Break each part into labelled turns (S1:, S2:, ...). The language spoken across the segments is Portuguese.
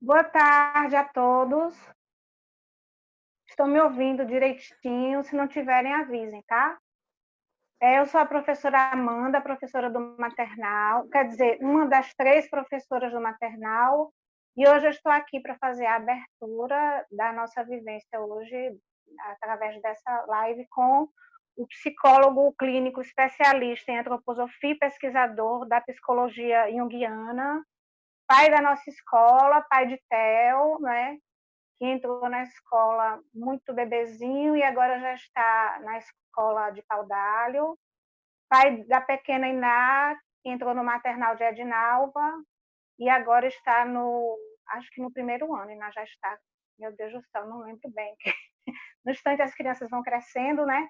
S1: Boa tarde a todos. Estão me ouvindo direitinho? Se não tiverem, avisem, tá? Eu sou a professora Amanda, professora do maternal, quer dizer, uma das 3 professoras do maternal, e hoje eu estou aqui para fazer a abertura da nossa vivência hoje, através dessa live, com o psicólogo clínico especialista em antroposofia e pesquisador da psicologia junguiana, pai da nossa escola, pai de Theo, né? Que entrou na escola muito bebezinho e agora já está na escola de Paudalho. Pai da pequena Iná, que entrou no maternal de Edinalva e agora está acho que no primeiro ano, Iná já está, meu Deus do céu, não lembro bem. No instante as crianças vão crescendo, né?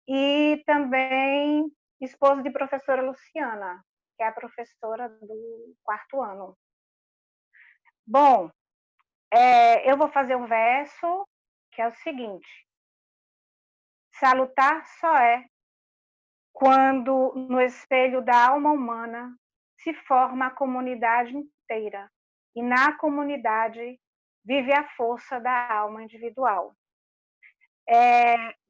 S1: E também esposo de professora Luciana, que é a professora do 4º ano. Bom, eu vou fazer um verso, que é o seguinte: salutar só é quando no espelho da alma humana se forma a comunidade inteira, e na comunidade vive a força da alma individual.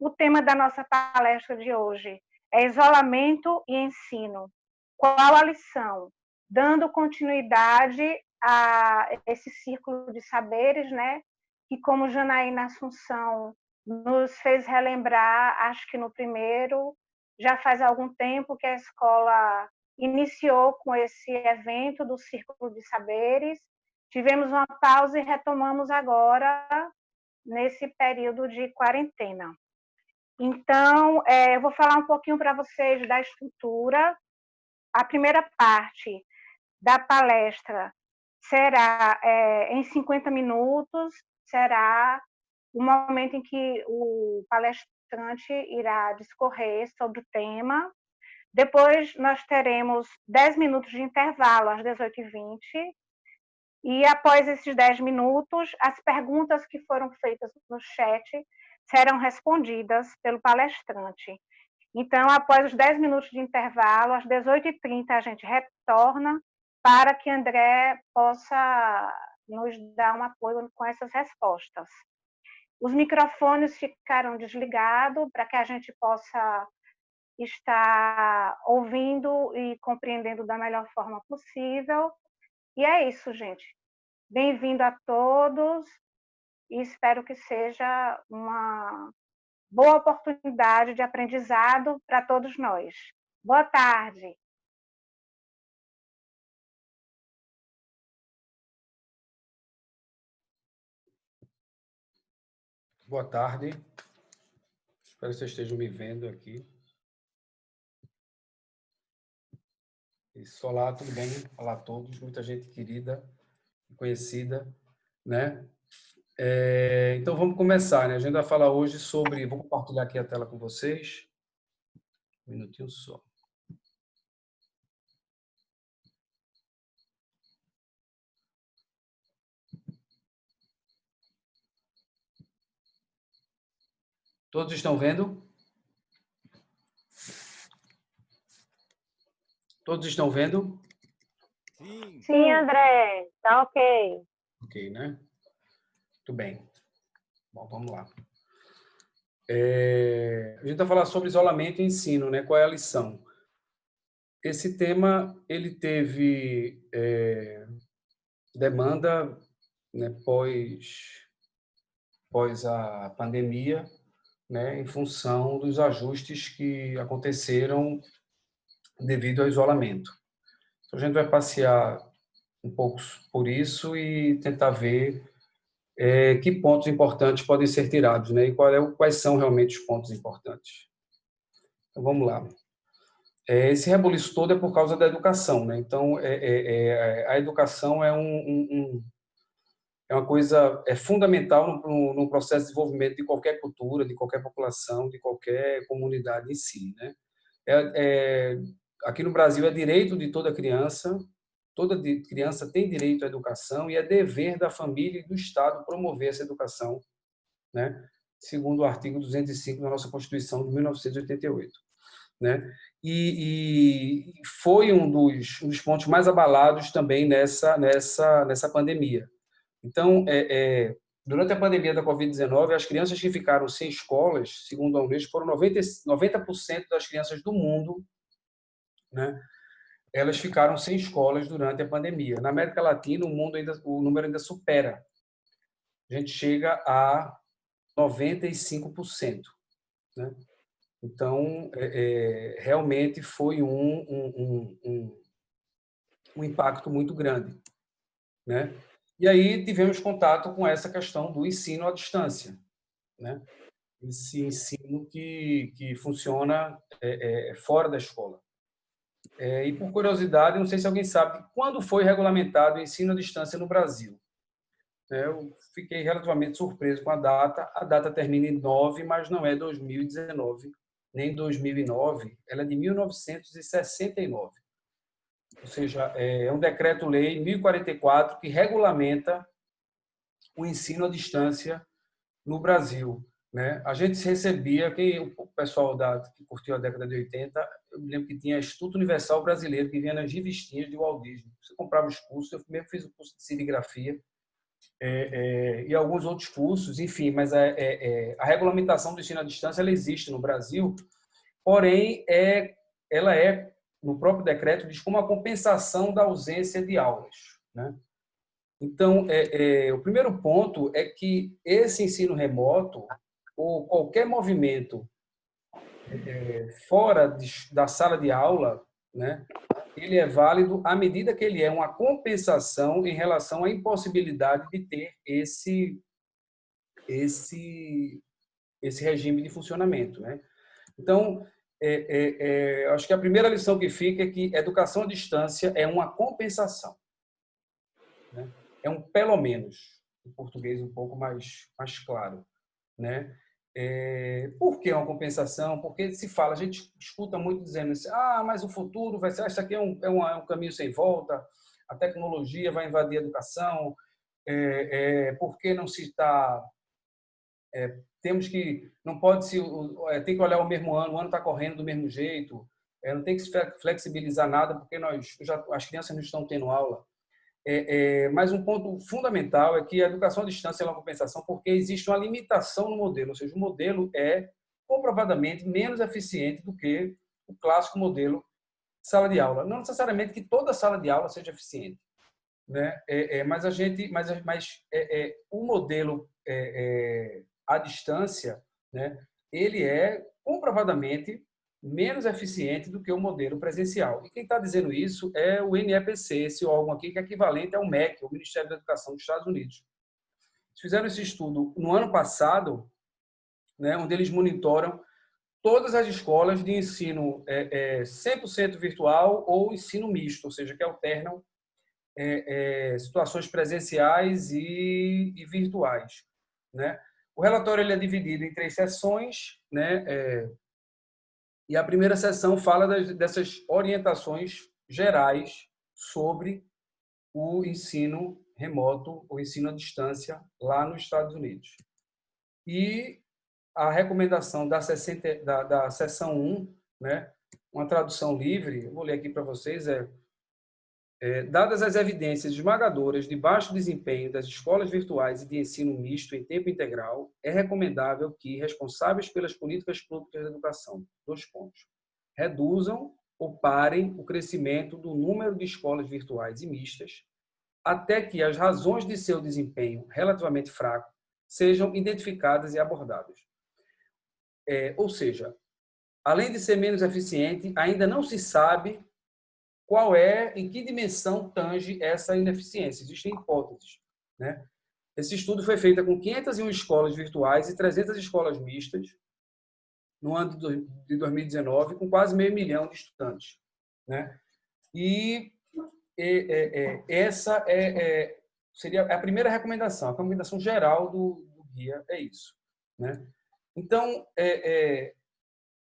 S1: O tema da nossa palestra de hoje é isolamento e ensino. Qual a lição? Dando continuidade a esse círculo de saberes, né? Que, como Janaína Assunção nos fez relembrar, acho que no primeiro, já faz algum tempo que a escola iniciou com esse evento do Círculo de Saberes. Tivemos uma pausa e retomamos agora, nesse período de quarentena. Então, eu vou falar um pouquinho para vocês da estrutura. A primeira parte da palestra será em 50 minutos, será o momento em que o palestrante irá discorrer sobre o tema. Depois nós teremos 10 minutos de intervalo, às 18h20, e após esses 10 minutos, as perguntas que foram feitas no chat serão respondidas pelo palestrante. Então, após os 10 minutos de intervalo, às 18h30, a gente retorna para que André possa nos dar um apoio com essas respostas. Os microfones ficaram desligados para que a gente possa estar ouvindo e compreendendo da melhor forma possível. E é isso, gente. Bem-vindo a todos e espero que seja uma boa oportunidade de aprendizado para todos nós. Boa tarde.
S2: Boa tarde. Espero que vocês estejam me vendo aqui. Isso, olá, tudo bem? Olá a todos, muita gente querida e conhecida, né? Então, vamos começar, né? A gente vai falar hoje sobre... Vou compartilhar aqui a tela com vocês. Um minutinho só. Todos estão vendo? Todos estão vendo?
S3: Sim, André, tá ok.
S2: Ok, né? Muito bem. Bom, vamos lá. A gente vai falar sobre isolamento e ensino, né? Qual é a lição? Esse tema, ele teve demanda, né, pós a pandemia, né, em função dos ajustes que aconteceram devido ao isolamento. Então, a gente vai passear um pouco por isso e tentar ver que pontos importantes podem ser tirados, né, e quais são realmente os pontos importantes. Então, vamos lá. Esse rebuliço todo é por causa da educação, né? Então, a educação é uma coisa fundamental no processo de desenvolvimento de qualquer cultura, de qualquer população, de qualquer comunidade em si, né? Aqui no Brasil é direito de toda criança tem direito à educação e é dever da família e do Estado promover essa educação, né? Segundo o artigo 205 da nossa Constituição de 1988. Né? E foi um dos pontos mais abalados também nessa pandemia, Então, durante a pandemia da Covid-19, as crianças que ficaram sem escolas, segundo a Unesco, foram 90% das crianças do mundo, né? Elas ficaram sem escolas durante a pandemia. Na América Latina, o número ainda supera. A gente chega a 95%, né? Então, realmente foi um impacto muito grande, né? E aí tivemos contato com essa questão do ensino à distância, né? Esse ensino que funciona fora da escola. E por curiosidade, não sei se alguém sabe quando foi regulamentado o ensino à distância no Brasil. Eu fiquei relativamente surpreso com a data. A data termina em 9, mas não é 2019, nem 2009. Ela é de 1969. Ou seja, é um decreto-lei 1044 que regulamenta o ensino à distância no Brasil, né? A gente recebia, o pessoal que curtiu a década de 80, eu me lembro que tinha Instituto Universal Brasileiro, que vinha nas revistinhas de Walt Disney. Você comprava os cursos, eu mesmo fiz o curso de serigrafia, e alguns outros cursos, enfim, mas a regulamentação do ensino à distância ela existe no Brasil, porém, ela no próprio decreto, diz como a compensação da ausência de aulas, né? Então, o primeiro ponto é que esse ensino remoto, ou qualquer movimento fora da sala de aula, né, ele é válido à medida que ele é uma compensação em relação à impossibilidade de ter esse regime de funcionamento, né? Então, acho que a primeira lição que fica é que educação à distância é uma compensação, né? É um pelo menos, em português um pouco mais claro, né? Por que uma compensação? Porque se fala, a gente escuta muito dizendo assim, mas o futuro vai ser, isso aqui é um caminho sem volta, a tecnologia vai invadir a educação, por que não se está... não pode se... tem que olhar o mesmo ano, o ano está correndo do mesmo jeito, não tem que se flexibilizar nada, porque as crianças não estão tendo aula. Mas um ponto fundamental é que a educação à distância é uma compensação porque existe uma limitação no modelo, ou seja, o modelo é comprovadamente menos eficiente do que o clássico modelo de sala de aula. Não necessariamente que toda sala de aula seja eficiente, né? Mas o modelo à distância, né? Ele é comprovadamente menos eficiente do que o modelo presencial. E quem está dizendo isso é o NEPC, esse órgão aqui que é equivalente ao MEC, o Ministério da Educação dos Estados Unidos. Eles fizeram esse estudo no ano passado, né, onde eles monitoram todas as escolas de ensino 100% virtual ou ensino misto, ou seja, que alternam situações presenciais e virtuais, né? O relatório ele é dividido em 3 sessões, né? E a primeira sessão fala dessas orientações gerais sobre o ensino remoto, o ensino à distância lá nos Estados Unidos. E a recomendação da seção 1, né, uma tradução livre, eu vou ler aqui para vocês, dadas as evidências esmagadoras de baixo desempenho das escolas virtuais e de ensino misto em tempo integral, é recomendável que responsáveis pelas políticas públicas de educação, 2 pontos, reduzam ou parem o crescimento do número de escolas virtuais e mistas, até que as razões de seu desempenho relativamente fraco sejam identificadas e abordadas. Ou seja, além de ser menos eficiente, ainda não se sabe em que dimensão tange essa ineficiência. Existem hipóteses, né? Esse estudo foi feito com 501 escolas virtuais e 300 escolas mistas no ano de 2019, com quase 500 mil de estudantes, né? E essa seria a primeira recomendação. A recomendação geral do guia é isso, né? Então,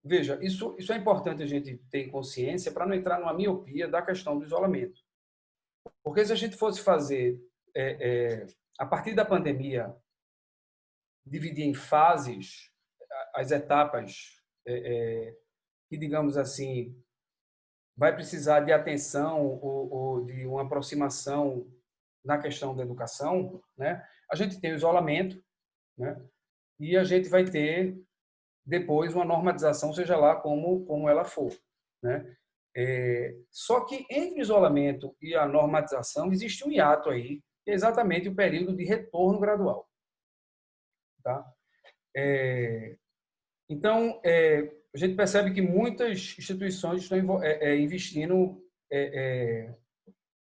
S2: veja, isso é importante a gente ter consciência para não entrar numa miopia da questão do isolamento. Porque se a gente fosse fazer, a partir da pandemia, dividir em fases as etapas que, digamos assim, vai precisar de atenção ou de uma aproximação na questão da educação, né, a gente tem o isolamento, né, e a gente vai ter depois uma normatização, seja lá como ela for, né? Só que entre o isolamento e a normatização existe um hiato aí, que é exatamente o período de retorno gradual, tá? Então, a gente percebe que muitas instituições estão investindo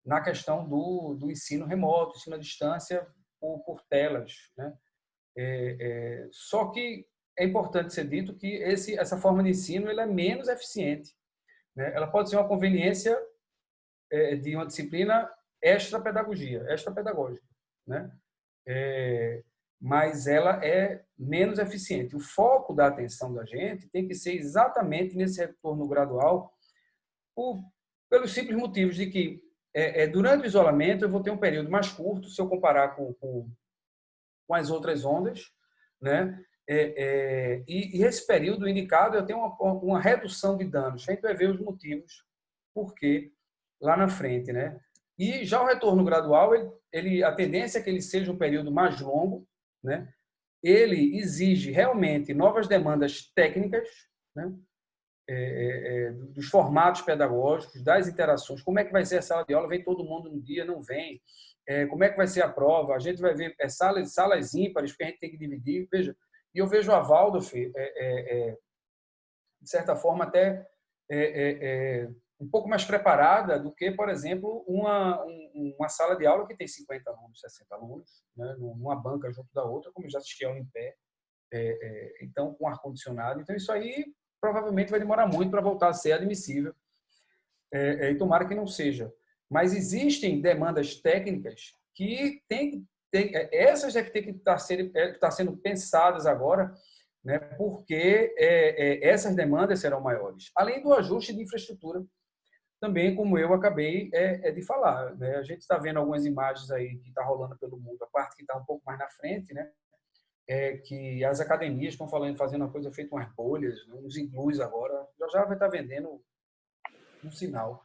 S2: na questão do ensino remoto, ensino à distância por telas, né? Só que é importante ser dito que essa forma de ensino ela é menos eficiente, né? Ela pode ser uma conveniência de uma disciplina extrapedagógica, né? Mas ela é menos eficiente. O foco da atenção da gente tem que ser exatamente nesse retorno gradual, pelos simples motivos de que durante o isolamento eu vou ter um período mais curto, se eu comparar com as outras ondas, né? E esse período indicado eu tenho uma redução de danos. A gente vai ver os motivos por quê lá na frente, né? E já o retorno gradual, a tendência é que ele seja um período mais longo, né? Ele exige realmente novas demandas técnicas, né? Dos formatos pedagógicos, das interações, como é que vai ser a sala de aula, vem todo mundo no dia, não vem, como é que vai ser a prova, a gente vai ver salas ímpares, porque a gente tem que dividir, veja, e eu vejo a Waldorf, de certa forma, até um pouco mais preparada do que, por exemplo, uma sala de aula que tem 50 alunos, 60 alunos, né, numa banca junto da outra, como eu já assisti aula em pé, então com ar-condicionado. Então, isso aí provavelmente vai demorar muito para voltar a ser admissível, e tomara que não seja. Mas existem demandas técnicas que essas é que tem que estar sendo pensadas agora, né, porque essas demandas serão maiores. Além do ajuste de infraestrutura, também, como eu acabei de falar, né? A gente está vendo algumas imagens aí que está rolando pelo mundo, a parte que está um pouco mais na frente, né? Que as academias estão fazendo uma coisa feita umas bolhas, né? Uns iglus agora, já vai estar vendendo um sinal.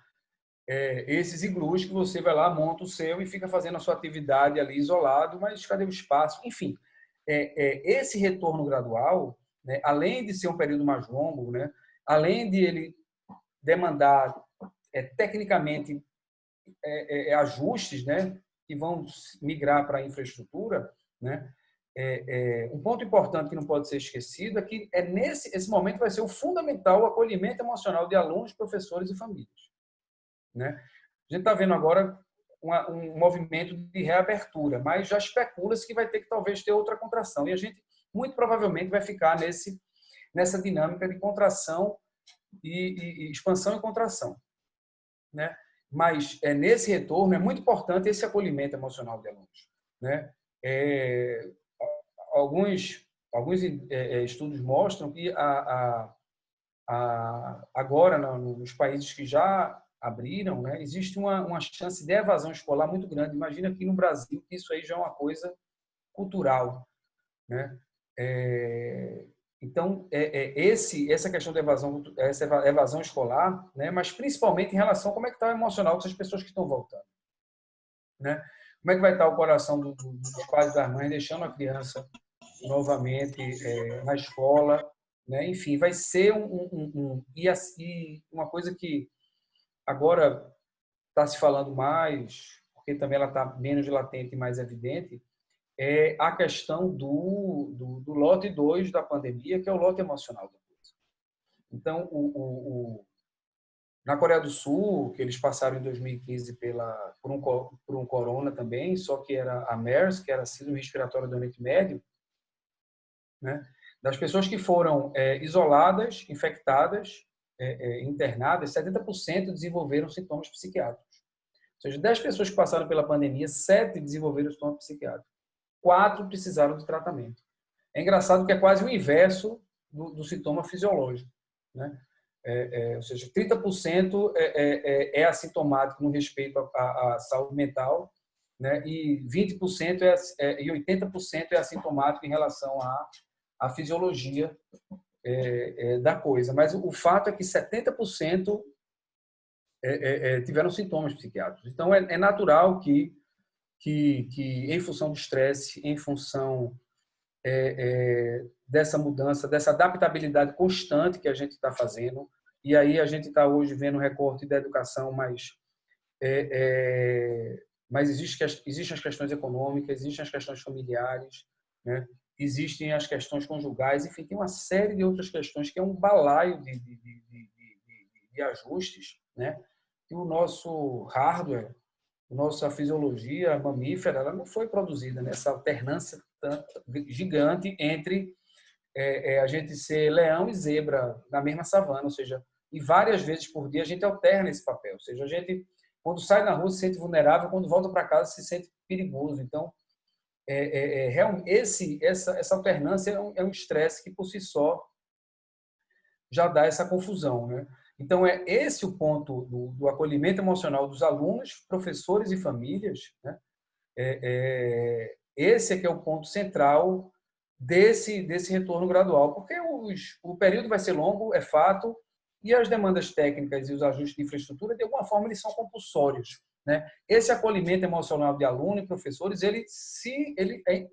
S2: Esses iglus que você vai lá, monta o seu e fica fazendo a sua atividade ali isolado, mas cadê o espaço? Enfim, esse retorno gradual, né? Além de ser um período mais longo, né? Além de ele demandar tecnicamente ajustes, né, que vão migrar para a infraestrutura, né? Um ponto importante que não pode ser esquecido é que esse momento vai ser o fundamental, o acolhimento emocional de alunos, professores e famílias, né? A gente está vendo agora um movimento de reabertura, mas já especula-se que vai ter que talvez ter outra contração, e a gente muito provavelmente vai ficar nessa dinâmica de contração e expansão e contração, né? Mas nesse retorno é muito importante esse acolhimento emocional de alunos, né? Alguns estudos mostram que agora nos países que já abriram, né, existe uma chance de evasão escolar muito grande. Imagina aqui no Brasil que isso aí já é uma coisa cultural, né? Então, essa questão da essa evasão escolar, né? Mas principalmente em relação a como é que está o emocional dessas pessoas que estão voltando, né? Como é que vai estar o coração dos pais e das mães deixando a criança novamente na escola, né? Enfim, vai ser e uma coisa que agora está se falando mais, porque também ela está menos latente e mais evidente, é a questão do lote 2 da pandemia, que é o lote emocional da coisa. Então, na Coreia do Sul, que eles passaram em 2015 por um corona também, só que era a MERS, que era a síndrome respiratória do Oriente Médio, né? Das pessoas que foram isoladas, infectadas, internadas, 70% desenvolveram sintomas psiquiátricos. Ou seja, 10 pessoas que passaram pela pandemia, 7 desenvolveram sintomas psiquiátricos. 4 precisaram de tratamento. É engraçado que é quase o inverso do sintoma fisiológico, né? Ou seja, 30% é assintomático no respeito à saúde mental, né? E 20% e 80% é assintomático em relação à fisiologia da coisa. Mas o fato é que 70% tiveram sintomas psiquiátricos. Então, é natural que em função do estresse, em função dessa mudança, dessa adaptabilidade constante que a gente está fazendo, e aí a gente está hoje vendo um recorte da educação, mas existem as questões econômicas, existem as questões familiares, né? Existem as questões conjugais, enfim, tem uma série de outras questões que é um balaio de ajustes, né? E o nosso hardware, nossa fisiologia mamífera, ela não foi produzida nessa alternância gigante entre a gente ser leão e zebra na mesma savana, ou seja, e várias vezes por dia a gente alterna esse papel, ou seja, a gente quando sai na rua se sente vulnerável, quando volta para casa se sente perigoso. Então, essa alternância é um estresse que por si só já dá essa confusão, né? Então, é esse o ponto do acolhimento emocional dos alunos, professores e famílias, né? Esse é que é o ponto central desse retorno gradual, porque o período vai ser longo, é fato, e as demandas técnicas e os ajustes de infraestrutura, de alguma forma, eles são compulsórios, né? Esse acolhimento emocional de aluno e professores, ele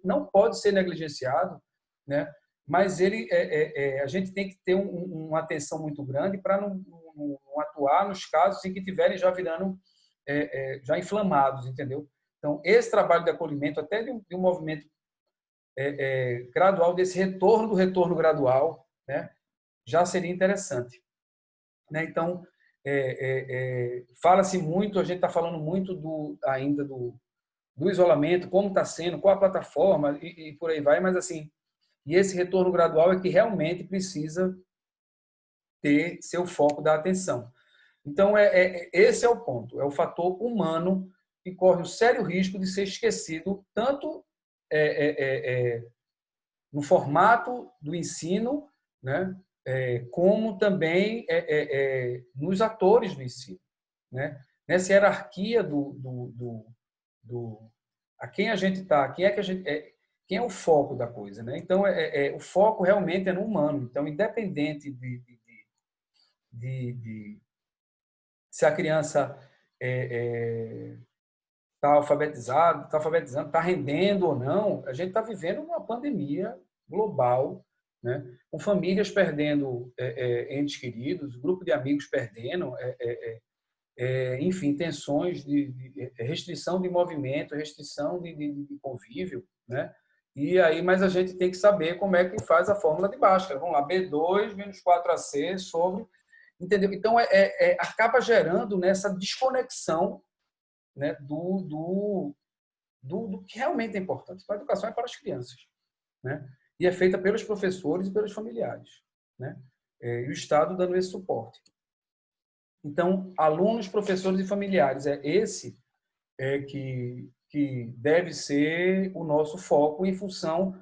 S2: não pode ser negligenciado, né? Mas a gente tem que ter uma atenção muito grande para não atuar nos casos em que estiverem já virando já inflamados, entendeu? Então, esse trabalho de acolhimento, até de um movimento gradual, desse retorno do retorno gradual, né, já seria interessante. Né? Então, fala-se muito, a gente está falando muito ainda do isolamento, como está sendo, qual a plataforma e por aí vai, mas assim, e esse retorno gradual é que realmente precisa ter seu foco da atenção. Então, esse é o ponto, é o fator humano que corre o sério risco de ser esquecido, tanto no formato do ensino, né, como também nos atores do ensino, né? Nessa hierarquia a quem a gente está, quem é o foco da coisa, né? Então, o foco realmente é no humano. Então, independente de se a criança está alfabetizado, está rendendo ou não, a gente está vivendo uma pandemia global, né? Com famílias perdendo entes queridos, grupo de amigos perdendo, enfim, tensões de restrição de movimento, restrição de convívio, né? E aí, mas a gente tem que saber como é que faz a fórmula de Bhaskara. Vamos lá, B2 menos 4AC sobre... Entendeu? Então, acaba gerando nessa desconexão, né, do que realmente é importante. Então, a educação é para as crianças, né? E é feita pelos professores e pelos familiares, né? E o Estado dando esse suporte. Então, alunos, professores e familiares, esse que deve ser o nosso foco em função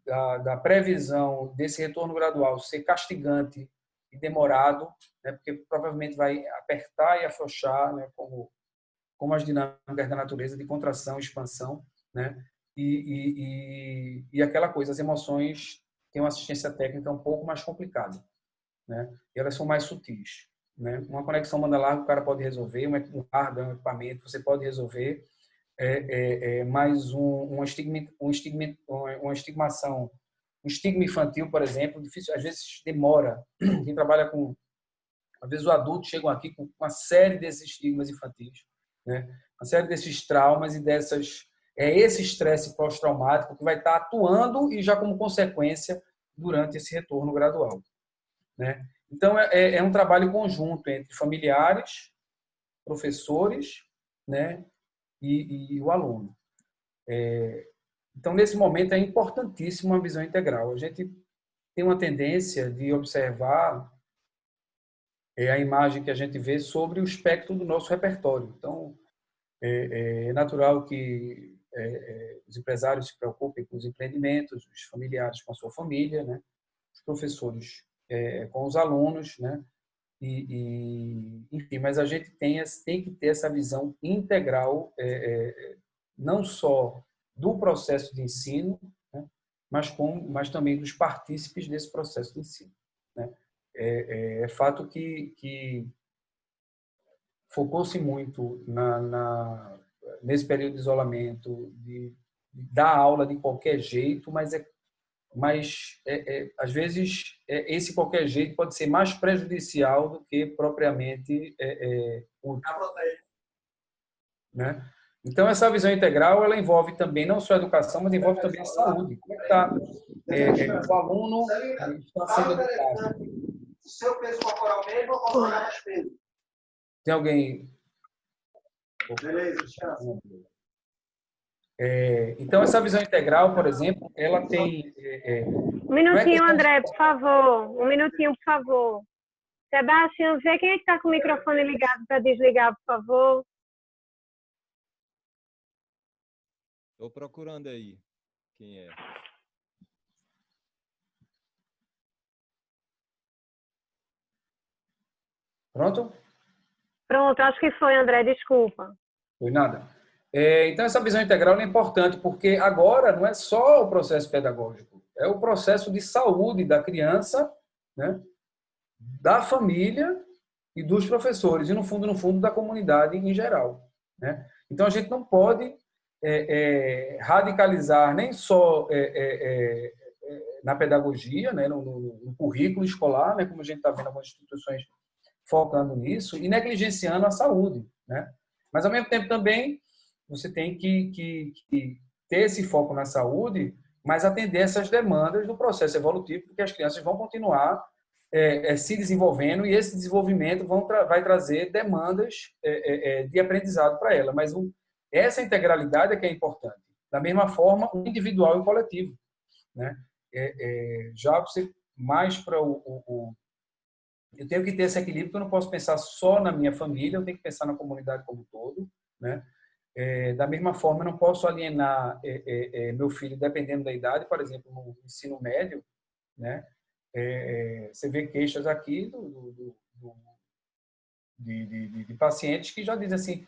S2: da previsão desse retorno gradual ser castigante e demorado, né? Porque provavelmente vai apertar e afrouxar, né? Como as dinâmicas da natureza de contração e expansão, né? E aquela coisa, as emoções têm uma assistência técnica um pouco mais complicada, né? E elas são mais sutis, né? Uma conexão banda larga o cara pode resolver, um hardware, um equipamento, você pode resolver, mas uma estigmação, um estigma infantil, por exemplo, difícil, às vezes demora. Quem trabalha com, às vezes os adultos chegam aqui com uma série desses estigmas infantis, né? Uma série desses traumas e esse estresse pós-traumático que vai estar atuando e já como consequência durante esse retorno gradual, né? Então, é um trabalho conjunto entre familiares, professores, né, e o aluno. Então, nesse momento, é importantíssima uma visão integral. A gente tem uma tendência de observar a imagem que a gente vê sobre o espectro do nosso repertório. Então, é natural que os empresários se preocupem com os empreendimentos, os familiares com a sua família, né? Os professores com os alunos, né? Enfim, mas a gente tem que ter essa visão integral, não só do processo de ensino, né? mas também dos partícipes desse processo de ensino, né? É fato que focou-se muito nesse período de isolamento, de dar aula de qualquer jeito, mas às vezes esse qualquer jeito pode ser mais prejudicial do que propriamente útil, né? Então, essa visão integral, ela envolve também não só a educação, mas envolve também a saúde. Como é que está? O aluno está sendo educado.
S4: O seu peso corporal mesmo ou posso pegar mais peso?
S2: Tem alguém...
S4: Beleza, descansa.
S2: Então, essa visão integral, por exemplo, ela tem...
S3: Um minutinho, André, por favor. Um minutinho, por favor. Sebastião, vê quem é que está com o microfone ligado para desligar, por favor.
S5: Estou procurando aí quem é.
S2: Pronto?
S3: Pronto, acho que foi, André, desculpa.
S2: Foi nada. Então, essa visão integral é importante, porque agora não é só o processo pedagógico, é o processo de saúde da criança, né, da família e dos professores, e no fundo, da comunidade em geral, né? Então, a gente não pode radicalizar nem só na pedagogia, né, no currículo escolar, né, como a gente está vendo algumas instituições focando nisso, e negligenciando a saúde, né? Mas, ao mesmo tempo, também, você tem que ter esse foco na saúde, mas atender essas demandas do processo evolutivo, porque as crianças vão continuar se desenvolvendo e esse desenvolvimento vai trazer demandas de aprendizado para ela. Mas essa integralidade é que é importante. Da mesma forma, o individual e o coletivo, né? Já você mais para eu tenho que ter esse equilíbrio, porque eu não posso pensar só na minha família, eu tenho que pensar na comunidade como um todo, né? Da mesma forma, eu não posso alienar meu filho, dependendo da idade, por exemplo, no ensino médio, né? Você vê queixas aqui de pacientes que já dizem assim,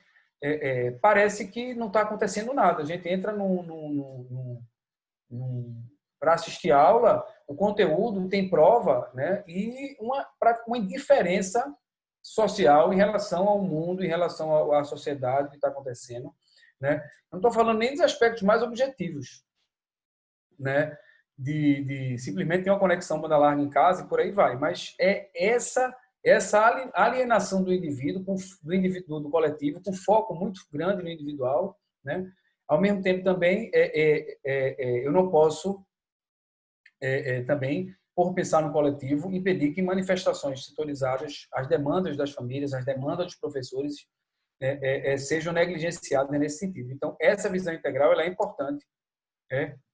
S2: parece que não está acontecendo nada. A gente entra para assistir aula, o conteúdo tem prova, né? E uma indiferença social em relação ao mundo, em relação à sociedade que está acontecendo, né? Não estou falando nem dos aspectos mais objetivos, né? De simplesmente ter uma conexão banda larga em casa e por aí vai, mas essa alienação do indivíduo, do coletivo, com foco muito grande no individual, né? Ao mesmo tempo também eu não posso também, por pensar no coletivo, impedir que manifestações setorizadas, as demandas das famílias, as demandas dos professores sejam negligenciadas nesse sentido. Então, essa visão integral ela é importante,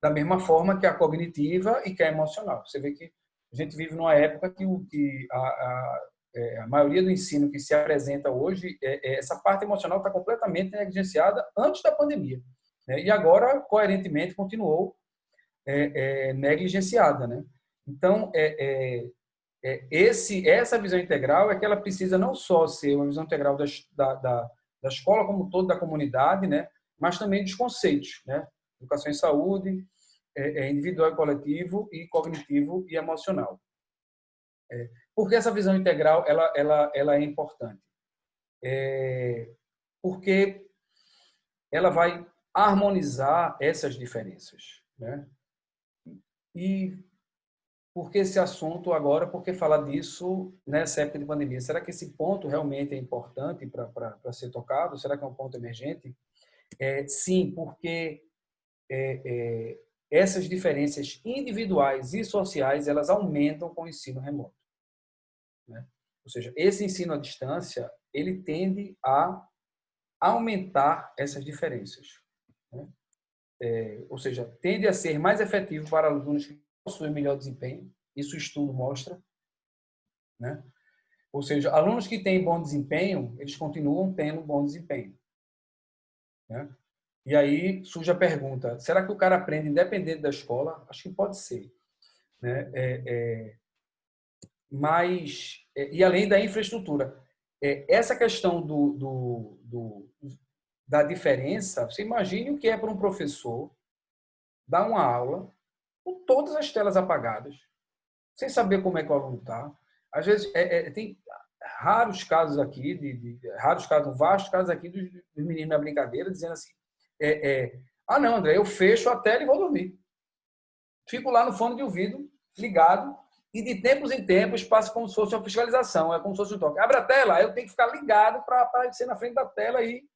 S2: da mesma forma que a cognitiva e que a emocional. Você vê que a gente vive numa época que a maioria do ensino que se apresenta hoje, essa parte emocional está completamente negligenciada antes da pandemia, né? E agora, coerentemente, continuou negligenciada, né? Então, essa visão integral é que ela precisa não só ser uma visão integral da escola como um todo, da comunidade, né? Mas também dos conceitos, né? Educação e saúde, individual e coletivo, e cognitivo e emocional. Por que essa visão integral ela é importante? Porque ela vai harmonizar essas diferenças, né? E por que esse assunto agora? Por que falar disso nessa época de pandemia? Será que esse ponto realmente é importante para ser tocado? Será que é um ponto emergente? Sim, porque essas diferenças individuais e sociais elas aumentam com o ensino remoto, né? Ou seja, esse ensino à distância ele tende a aumentar essas diferenças, né? Ou seja, tende a ser mais efetivo para alunos que possuem melhor desempenho. Isso o estudo mostra, né? Ou seja, alunos que têm bom desempenho, eles continuam tendo bom desempenho, né? E aí surge a pergunta, será que o cara aprende independente da escola? Acho que pode ser, né? Mas, e além da infraestrutura, essa questão da diferença, você imagine o que é para um professor dar uma aula com todas as telas apagadas, sem saber como é que o aluno está. Às vezes, raros casos aqui, raros casos, vastos casos aqui dos meninos na brincadeira, dizendo assim, ah, não, André, eu fecho a tela e vou dormir. Fico lá no fone de ouvido, ligado, e de tempos em tempos passa como se fosse uma fiscalização, é como se fosse um toque. Abre a tela, aí eu tenho que ficar ligado para aparecer na frente da tela e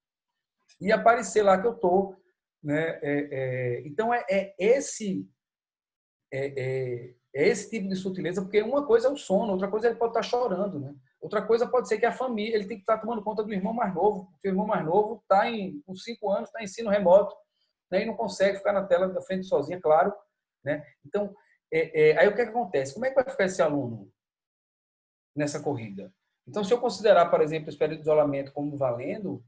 S2: aparecer lá que eu estou. Né? Então, esse tipo de sutileza, porque uma coisa é o sono, outra coisa ele pode estar chorando. Né? Outra coisa pode ser que a família, ele tem que estar tomando conta do irmão mais novo, porque o irmão mais novo está com 5 anos, está em ensino remoto, né? E não consegue ficar na tela da frente sozinho, claro. Né? Então, aí o que acontece? Como é que vai ficar esse aluno nessa corrida? Então, se eu considerar, por exemplo, esse período de isolamento como valendo,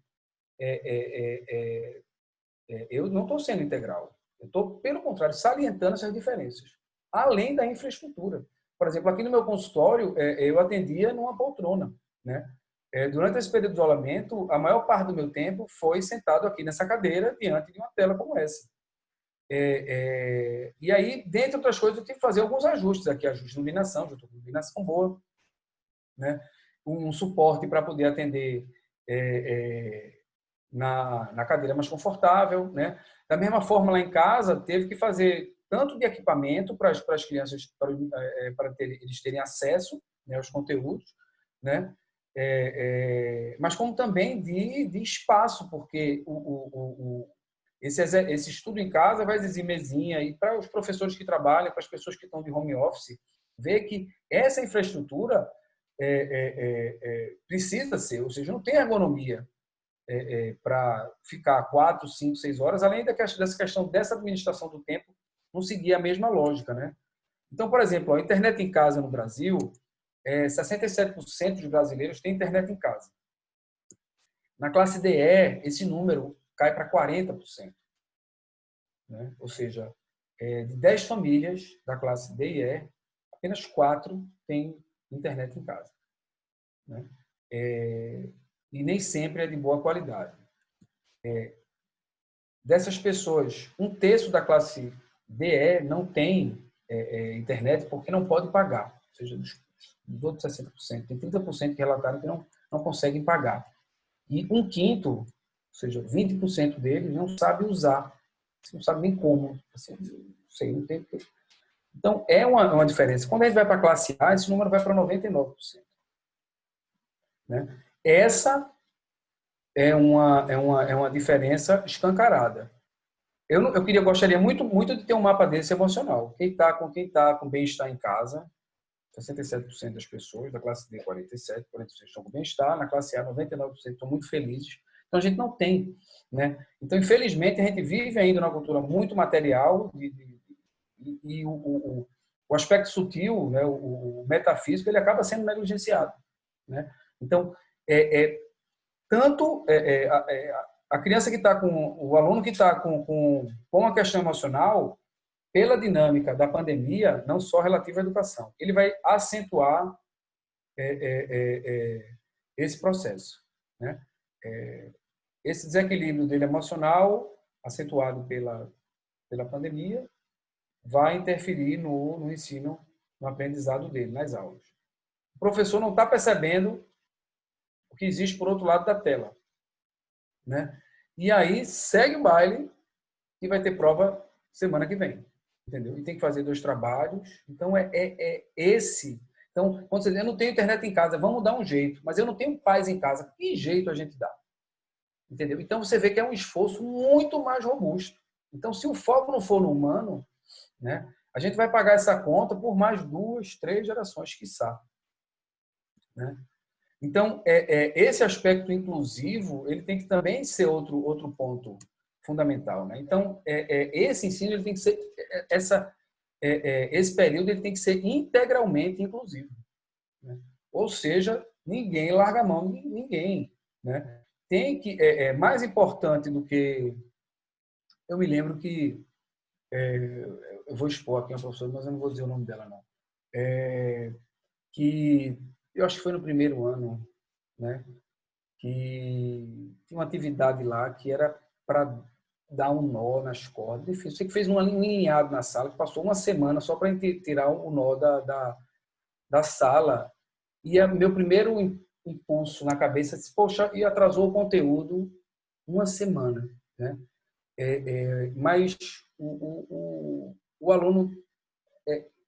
S2: eu não estou sendo integral. Eu estou, pelo contrário, salientando essas diferenças, além da infraestrutura. Por exemplo, aqui no meu consultório, eu atendia numa poltrona. Né? Durante esse período de isolamento, a maior parte do meu tempo foi sentado aqui nessa cadeira, diante de uma tela como essa. E aí, dentre outras coisas, eu tive que fazer alguns ajustes aqui, ajuste de iluminação, já estou com iluminação boa, né? Um suporte para poder atender na cadeira mais confortável, né? Da mesma forma, lá em casa, teve que fazer tanto de equipamento para as crianças, para eles terem acesso, né, aos conteúdos, né? Mas como também de espaço, porque esse estudo em casa vai exigir mesinha, e para os professores que trabalham, para as pessoas que estão de home office, ver que essa infraestrutura precisa ser, ou seja, não tem ergonomia para ficar 4, 5, 6 horas, além dessa questão dessa administração do tempo não seguir a mesma lógica. Né? Então, por exemplo, a internet em casa no Brasil, 67% dos brasileiros têm internet em casa. Na classe DE, esse número cai para 40%. Né? Ou seja, de 10 famílias da classe D e E, apenas 4 têm internet em casa. Né? E nem sempre é de boa qualidade. Dessas pessoas, 1/3 da classe DE não tem internet porque não pode pagar. Ou seja, dos outros 60%, tem 30% que relataram que não conseguem pagar. E 1/5, ou seja, 20% deles não sabe usar, não sabe nem como. Assim, não sei, não tem. Então, é uma diferença. Quando a gente vai para a classe A, esse número vai para 99%. Né? Essa é uma diferença escancarada. Eu gostaria muito de ter um mapa desse emocional. Quem está com bem-estar em casa, 67% das pessoas, da classe D, 47% estão com bem-estar, na classe A, 99% estão muito felizes. Então, a gente não tem. Né? Então, infelizmente, a gente vive ainda numa cultura muito material e o aspecto sutil, né, o metafísico, ele acaba sendo negligenciado. Né? Então, tanto a criança que está com, o aluno que está com uma questão emocional, pela dinâmica da pandemia, não só relativa à educação, ele vai acentuar esse processo. Né? Esse desequilíbrio dele emocional, acentuado pela pandemia, vai interferir no ensino, no aprendizado dele, nas aulas. O professor não está percebendo o que existe por outro lado da tela. Né? E aí segue o baile e vai ter prova semana que vem. Entendeu? E tem que fazer 2 trabalhos. Então, esse. Então, quando você diz, eu não tenho internet em casa, vamos dar um jeito. Mas eu não tenho paz em casa. Que jeito a gente dá? Entendeu? Então, você vê que é um esforço muito mais robusto. Então, se o foco não for no humano, né, a gente vai pagar essa conta por mais 2, 3 gerações, quiçá. Né? Então, esse aspecto inclusivo, ele tem que também ser outro ponto fundamental. Né? Então, esse ensino, ele tem que ser, esse período, ele tem que ser integralmente inclusivo. Né? Ou seja, ninguém larga a mão de ninguém. Né? Tem que, mais importante do que... Eu me lembro que... eu vou expor aqui uma professora, mas eu não vou dizer o nome dela, não. Que eu acho que foi no primeiro ano, né? Que tinha uma atividade lá que era para dar um nó nas cordas. Você que fez um alinhado na sala, que passou uma semana só para tirar o nó da sala. E meu primeiro impulso na cabeça, disse, poxa, e atrasou o conteúdo uma semana, né? Mas o aluno,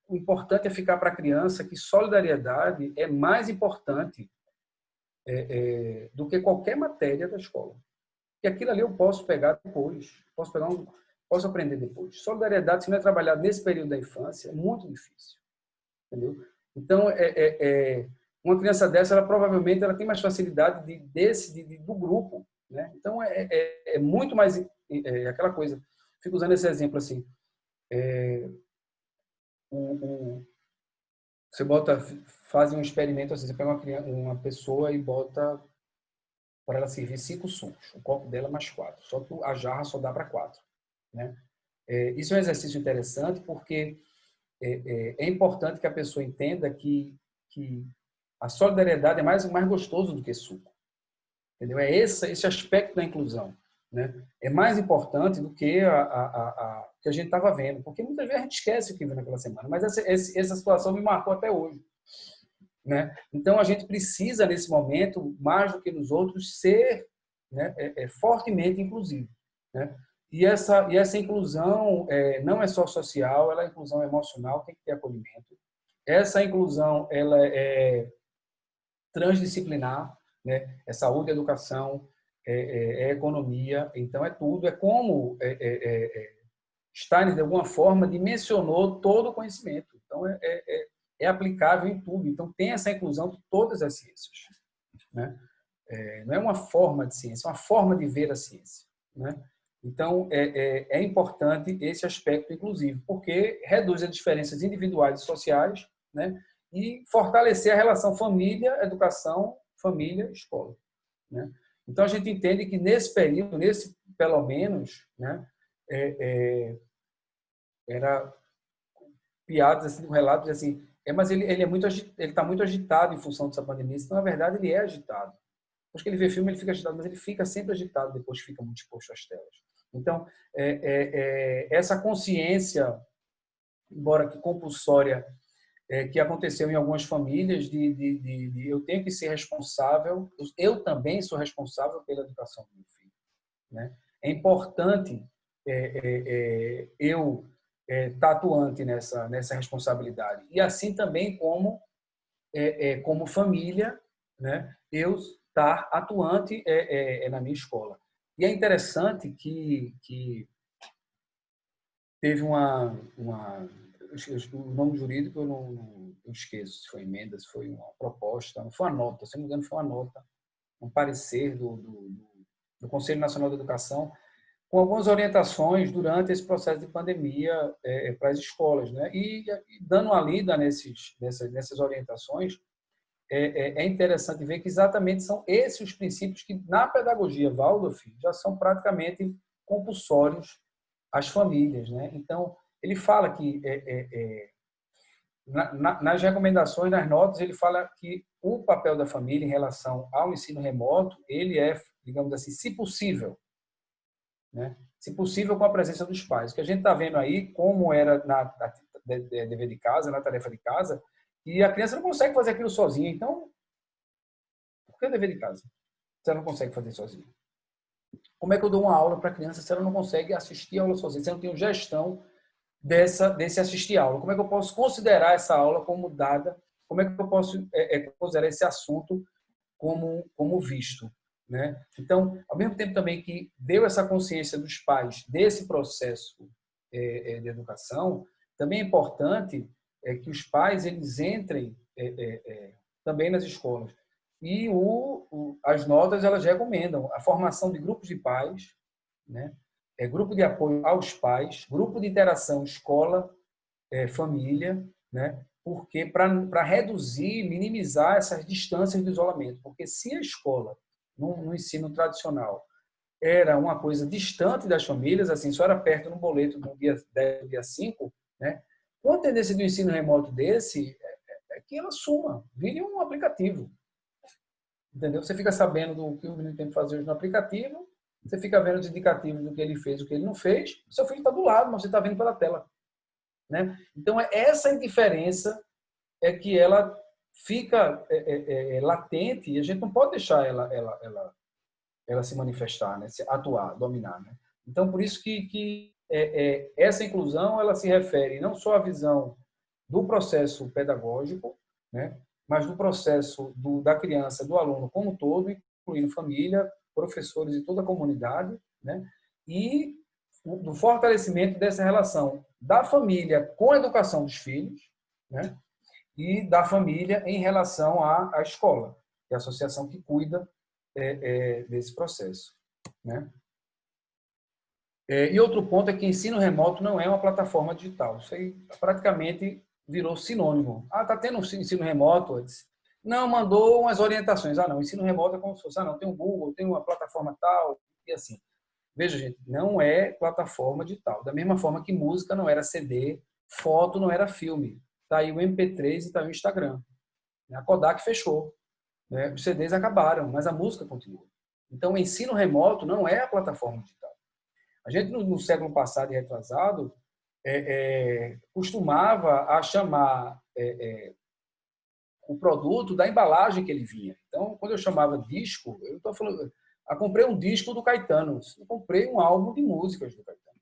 S2: o importante é ficar para a criança que solidariedade é mais importante do que qualquer matéria da escola. E aquilo ali eu posso pegar depois, posso aprender depois. Solidariedade, se não é trabalhado nesse período da infância, é muito difícil, entendeu? Então, uma criança dessa, ela provavelmente ela tem mais facilidade do grupo, né? Então, é muito mais aquela coisa. Fico usando esse exemplo assim. Você faz um experimento, assim, você pega uma pessoa e bota para ela servir 5 sucos, o copo dela mais 4, só que a jarra só dá para 4, né? Isso é um exercício interessante porque é importante que a pessoa entenda que a solidariedade é mais gostoso do que suco, entendeu? É esse aspecto da inclusão, né? É mais importante do que que a gente estava vendo, porque muitas vezes a gente esquece o que viu naquela semana, mas essa situação me marcou até hoje, né? Então a gente precisa nesse momento, mais do que nos outros, ser, né, fortemente inclusivo, né? E essa inclusão não é só social, ela é inclusão emocional, tem que ter acolhimento. Essa inclusão ela é transdisciplinar, né? É saúde, educação, é economia, então é tudo. É como Steiner, de alguma forma, dimensionou todo o conhecimento. Então, é aplicável em tudo. Então, tem essa inclusão de todas as ciências, né? Não é uma forma de ciência, é uma forma de ver a ciência, né? Então, é importante esse aspecto inclusivo, porque reduz as diferenças individuais e sociais, né? E fortalecer a relação família, educação, família, escola, né? Então, a gente entende que nesse período, pelo menos, né, era piadas assim, um relato assim, mas ele está muito agitado em função dessa pandemia. Então, na verdade, ele é agitado. Depois que ele vê filme, ele fica agitado, mas ele fica sempre agitado depois que fica muito exposto às telas. Então, essa consciência, embora que compulsória, que aconteceu em algumas famílias, de eu tenho que ser responsável, eu também sou responsável pela educação do meu filho, né? É importante eu estar atuante nessa responsabilidade. E assim também como família, né? Eu estar atuante na minha escola. E é interessante que teve o nome jurídico eu esqueço, se foi emenda, se foi uma proposta, não foi uma nota, se não me engano foi uma nota, um parecer do Conselho Nacional da Educação, com algumas orientações durante esse processo de pandemia para as escolas, né? E dando uma lida nessas orientações, é interessante ver que exatamente são esses os princípios que, na pedagogia Waldorf, já são praticamente compulsórios às famílias, né? Então, ele fala que, nas recomendações, nas notas, ele fala que o papel da família em relação ao ensino remoto, ele é, digamos assim, se possível, né? Se possível com a presença dos pais. O que a gente está vendo aí, como era na dever de casa, na tarefa de casa, e a criança não consegue fazer aquilo sozinha. Então, por que o dever de casa? Se ela não consegue fazer sozinha. Como é que eu dou uma aula para a criança se ela não consegue assistir a aula sozinha? Se eu não tenho gestão desse assistir a aula? Como é que eu posso considerar essa aula como dada? Como é que eu posso considerar esse assunto como visto, né? Então, ao mesmo tempo também que deu essa consciência dos pais desse processo de educação, também é importante que os pais eles entrem também nas escolas. E as notas elas recomendam a formação de grupos de pais, né? Grupo de apoio aos pais, grupo de interação escola, família, né? Porque para reduzir, minimizar essas distâncias do isolamento. Porque se a escola, no ensino tradicional, era uma coisa distante das famílias, assim, só era perto no boleto do dia 10, do dia 5, né? Com a tendência do ensino remoto desse, que ela suma, vire um aplicativo. Entendeu? Você fica sabendo do que o menino tem que fazer hoje no aplicativo, você fica vendo os indicativos do que ele fez, do que ele não fez, o seu filho está do lado, mas você está vendo pela tela, né? Então, essa indiferença que ela fica latente e a gente não pode deixar ela se manifestar, né? Se atuar, dominar, né? Então, por isso que essa inclusão ela se refere não só à visão do processo pedagógico, né? Mas do processo da criança, do aluno como um todo, incluindo família, professores e toda a comunidade, né? E do fortalecimento dessa relação da família com a educação dos filhos, né? E da família em relação à escola, que é a associação que cuida desse processo, né? E outro ponto é que ensino remoto não é uma plataforma digital. Isso aí praticamente virou sinônimo. Ah, está tendo um ensino remoto antes? Não, mandou umas orientações. Ah, não, ensino remoto é como se fosse, ah, não, tem um Google, tem uma plataforma tal, e assim. Veja, gente, não é plataforma digital. Da mesma forma que música não era CD, foto não era filme. Está aí o MP3 e está aí o Instagram. A Kodak fechou, né? Os CDs acabaram, mas a música continua. Então, o ensino remoto não é a plataforma digital. A gente, no século passado e retrasado, costumava a chamar o produto da embalagem que ele vinha. Então, quando eu chamava disco, eu estou falando, eu comprei um disco do Caetano, eu comprei um álbum de músicas do Caetano,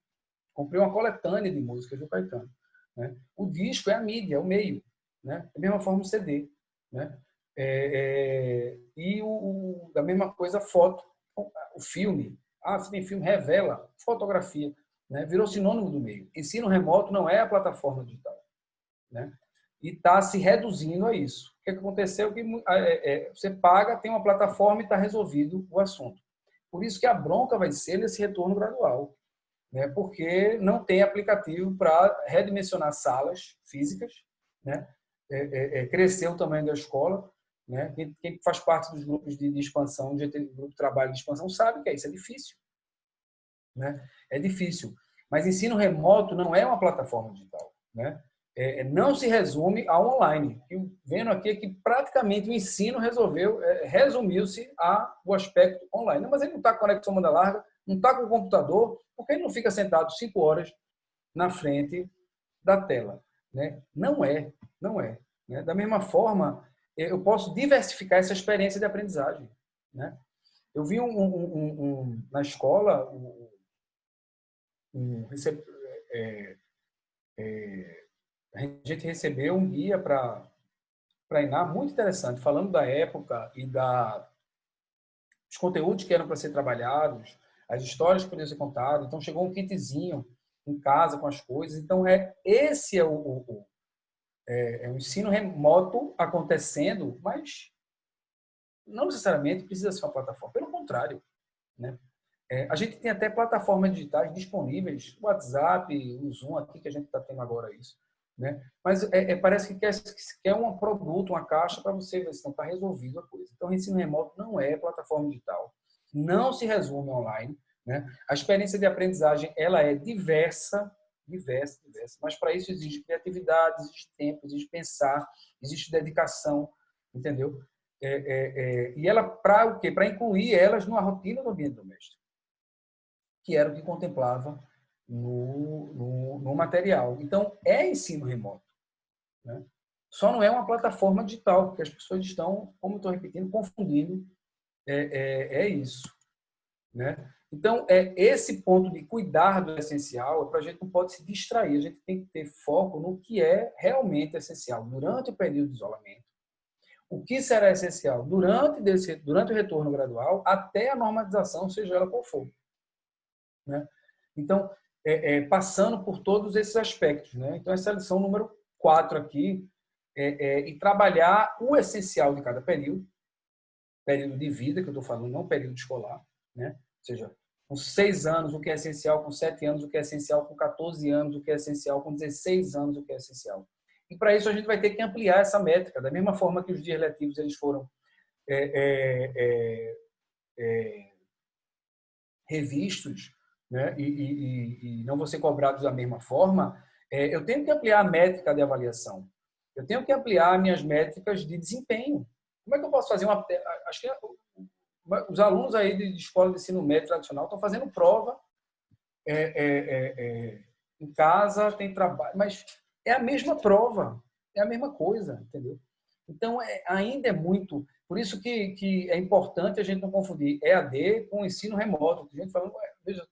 S2: comprei uma coletânea de músicas do Caetano, né? O disco é a mídia, é o meio, né? Da mesma forma o CD, né? Da mesma coisa a foto, o filme. Ah, se tem filme, revela, fotografia, né? Virou sinônimo do meio. Ensino remoto não é a plataforma digital, né? E está se reduzindo a isso. O que aconteceu? Que você paga, tem uma plataforma e está resolvido o assunto. Por isso que a bronca vai ser nesse retorno gradual, né? Porque não tem aplicativo para redimensionar salas físicas, né? Crescer o tamanho da escola, né? Quem faz parte dos grupos de expansão, grupo de trabalho de expansão, sabe que isso é difícil, né? É difícil. Mas ensino remoto não é uma plataforma digital, né? Não se resume ao online. Eu vendo aqui é que praticamente o ensino resumiu-se ao aspecto online. Não, mas ele não está com conexão banda larga, não está com o computador, porque ele não fica sentado 5 horas na frente da tela, né? Não é. Né? Da mesma forma, eu posso diversificar essa experiência de aprendizagem, né? Eu vi na escola a gente recebeu um guia para Iná muito interessante, falando da época e dos conteúdos que eram para ser trabalhados, as histórias que podiam ser contadas. Então, chegou um kitzinho em casa com as coisas. Então, esse é o ensino remoto acontecendo, mas não necessariamente precisa ser uma plataforma. Pelo contrário, né? A gente tem até plataformas digitais disponíveis, o WhatsApp, o Zoom aqui, que a gente está tendo agora isso, né? Mas parece que quer um produto, uma caixa para você ver se não está resolvido a coisa. Então, o ensino remoto não é plataforma digital, não se resume online, né? A experiência de aprendizagem ela é diversa, mas para isso exige criatividade, exige tempo, exige pensar, existe dedicação, entendeu? E ela, para o quê? Para incluir elas numa rotina do ambiente doméstico, que era o que contemplava no material. Então, é ensino remoto, né? Só não é uma plataforma digital, porque as pessoas estão, como estou repetindo, confundindo isso, né? Então, esse ponto de cuidar do essencial, a gente não pode se distrair, a gente tem que ter foco no que é realmente essencial durante o período de isolamento. O que será essencial durante o retorno gradual até a normalização, seja ela qual for, né? Então, passando por todos esses aspectos, né? Então, essa é a lição número 4 aqui, e trabalhar o essencial de cada período de vida, que eu estou falando, não período escolar, né? Ou seja, com 6 anos o que é essencial, com 7 anos o que é essencial, com 14 anos o que é essencial, com 16 anos o que é essencial. E para isso a gente vai ter que ampliar essa métrica, da mesma forma que os dias letivos eles foram revistos, né? E não vão ser cobrados da mesma forma. Eu tenho que ampliar a métrica de avaliação. Eu tenho que ampliar minhas métricas de desempenho. Como é que eu posso fazer acho que os alunos aí de escola de ensino médio tradicional estão fazendo prova em casa, tem trabalho, mas é a mesma prova, é a mesma coisa, entendeu? Então, ainda é muito... Por isso que é importante a gente não confundir EAD com ensino remoto. A gente falando, veja,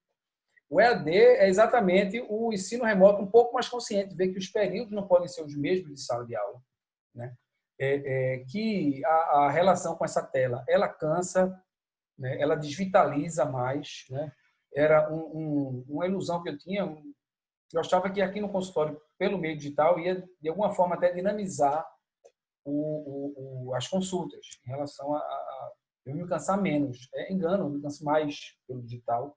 S2: o EAD é exatamente o ensino remoto um pouco mais consciente, ver que os períodos não podem ser os mesmos de sala de aula, né? Que a relação com essa tela, ela cansa, né? Ela desvitaliza mais, né? Era uma ilusão que eu tinha. Eu achava que aqui no consultório, pelo meio digital, ia de alguma forma até dinamizar as consultas em relação a eu me cansar menos. Engano, eu me canso mais pelo digital,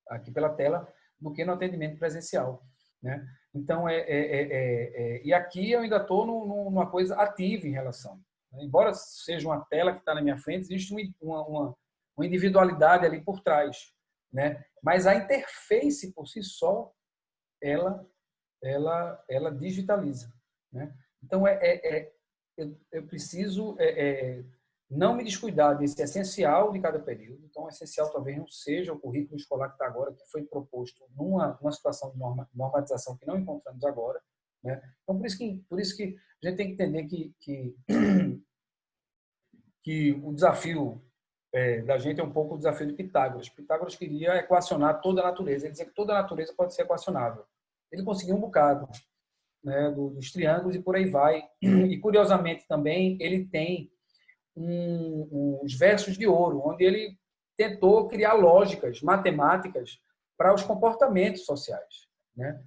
S2: aqui pela tela, do que no atendimento presencial, né? Então, e aqui eu ainda estou numa coisa ativa em relação. Né? Embora seja uma tela que está na minha frente, existe uma individualidade ali por trás, né? Mas a interface por si só, ela digitaliza, né? Então, eu preciso não me descuidar desse essencial de cada período. Então, o essencial talvez não seja o currículo escolar que está agora, que foi proposto numa situação de normatização que não encontramos agora, né? Então, por isso que a gente tem que entender que o desafio da gente é um pouco o desafio de Pitágoras. Pitágoras queria equacionar toda a natureza. Ele dizia que toda a natureza pode ser equacionável. Ele conseguiu um bocado, né, dos triângulos e por aí vai. E, curiosamente, também ele tem os versos de ouro, onde ele tentou criar lógicas matemáticas para os comportamentos sociais, né?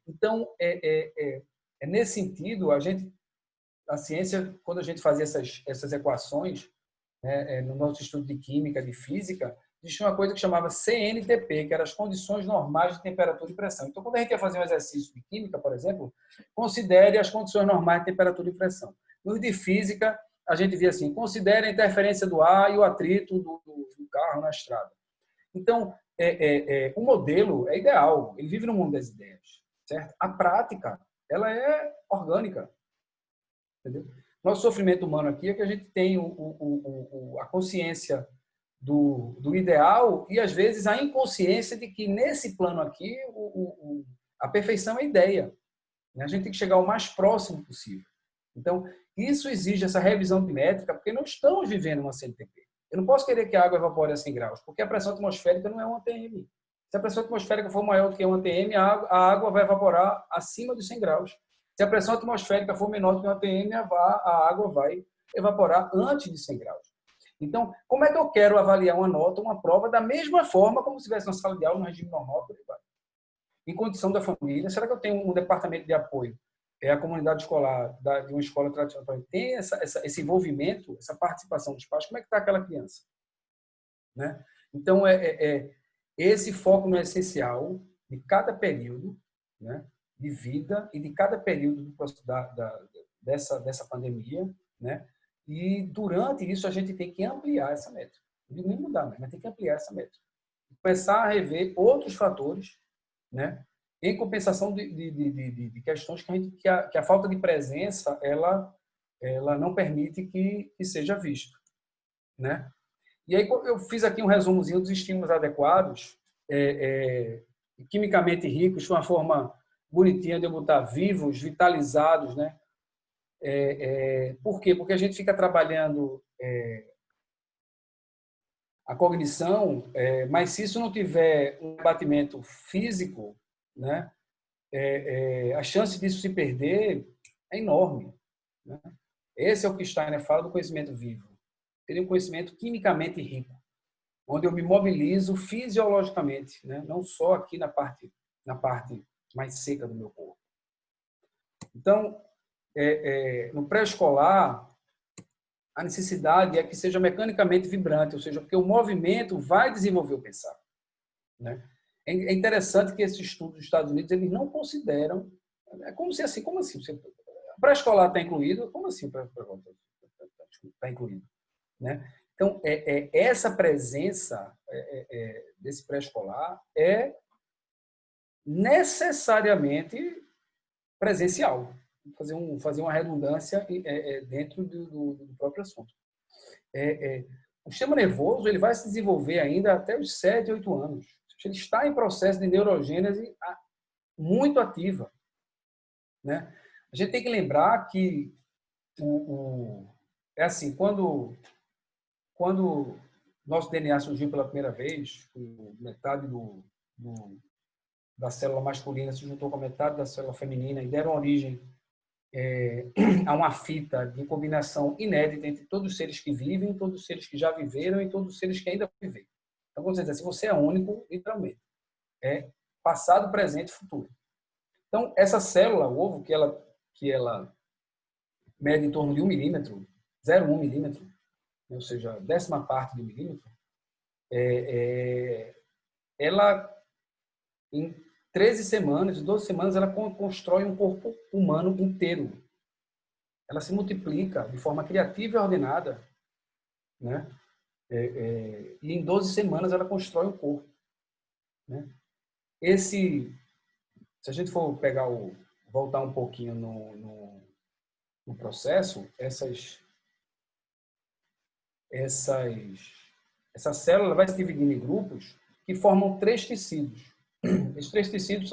S2: Então, nesse sentido, a ciência, quando a gente fazia essas equações, né, no nosso estudo de química, de física, existia uma coisa que chamava CNTP, que eram as condições normais de temperatura e pressão. Então, quando a gente ia fazer um exercício de química, por exemplo, considere as condições normais de temperatura e pressão. No de física, a gente via assim, considere a interferência do ar e o atrito do carro na estrada. Então, o modelo é ideal, ele vive no mundo das ideias, certo? A prática, ela é orgânica, entendeu? Nosso sofrimento humano aqui é que a gente tem a consciência do ideal e, às vezes, a inconsciência de que, nesse plano aqui, a perfeição é ideia. A gente tem que chegar o mais próximo possível. Então, isso exige essa revisão de métrica, porque não estamos vivendo uma CNTP. Eu não posso querer que a água evapore a 100 graus, porque a pressão atmosférica não é uma ATM. Se a pressão atmosférica for maior do que uma ATM, a água vai evaporar acima dos 100 graus. Se a pressão atmosférica for menor do que uma ATM, a água vai evaporar antes de 100 graus. Então, como é que eu quero avaliar uma nota, uma prova, da mesma forma como se estivesse na sala de aula, no regime normal, por aí vai? Em condição da família, será que eu tenho um departamento de apoio? A comunidade escolar de uma escola tradicional tem esse envolvimento, essa participação dos pais? Como é que está aquela criança? Né? Então, esse foco no essencial de cada período, né, de vida e de cada período dessa pandemia, né? E durante isso a gente tem que ampliar essa métrica. Não digo nem mudar, mas tem que ampliar essa métrica. Começar a rever outros fatores, né? Em compensação de questões que a falta de presença ela não permite que seja visto, né? E aí eu fiz aqui um resumozinho dos estímulos adequados, quimicamente ricos, de uma forma bonitinha de eu botar vivos, vitalizados, né? Por quê? Porque a gente fica trabalhando a cognição, mas se isso não tiver um abatimento físico, né, a chance disso se perder é enorme, né? Esse é o que Steiner fala do conhecimento vivo. Seria um conhecimento quimicamente rico, onde eu me mobilizo fisiologicamente, né? Não só aqui na parte mais seca do meu corpo. Então, no pré-escolar, a necessidade é que seja mecanicamente vibrante, ou seja, porque o movimento vai desenvolver o pensar, né? É interessante que esses estudos dos Estados Unidos eles não consideram, como assim? Pré-escolar está incluído? Como assim está incluído? Né? Então, essa presença desse pré-escolar é necessariamente presencial. Fazer uma redundância dentro do próprio assunto. O sistema nervoso ele vai se desenvolver ainda até os 7, 8 anos. Ele está em processo de neurogênese muito ativa, né? A gente tem que lembrar que é assim, quando nosso DNA surgiu pela primeira vez, metade da célula masculina se juntou com a metade da célula feminina e deram origem a uma fita de combinação inédita entre todos os seres que vivem, todos os seres que já viveram e todos os seres que ainda vão viver. Então, vamos dizer assim, você é único, literalmente. É passado, presente e futuro. Então, essa célula, o ovo, que ela mede em torno de 1 milímetro, 0,1 milímetro, ou seja, 10ª parte de um milímetro, ela, em 13 semanas, 12 semanas, ela constrói um corpo humano inteiro. Ela se multiplica de forma criativa e ordenada, né? E em 12 semanas ela constrói um corpo, né? Se a gente for voltar um pouquinho no processo, essa célula vai se dividir em grupos que formam 3 tecidos. Esses 3 tecidos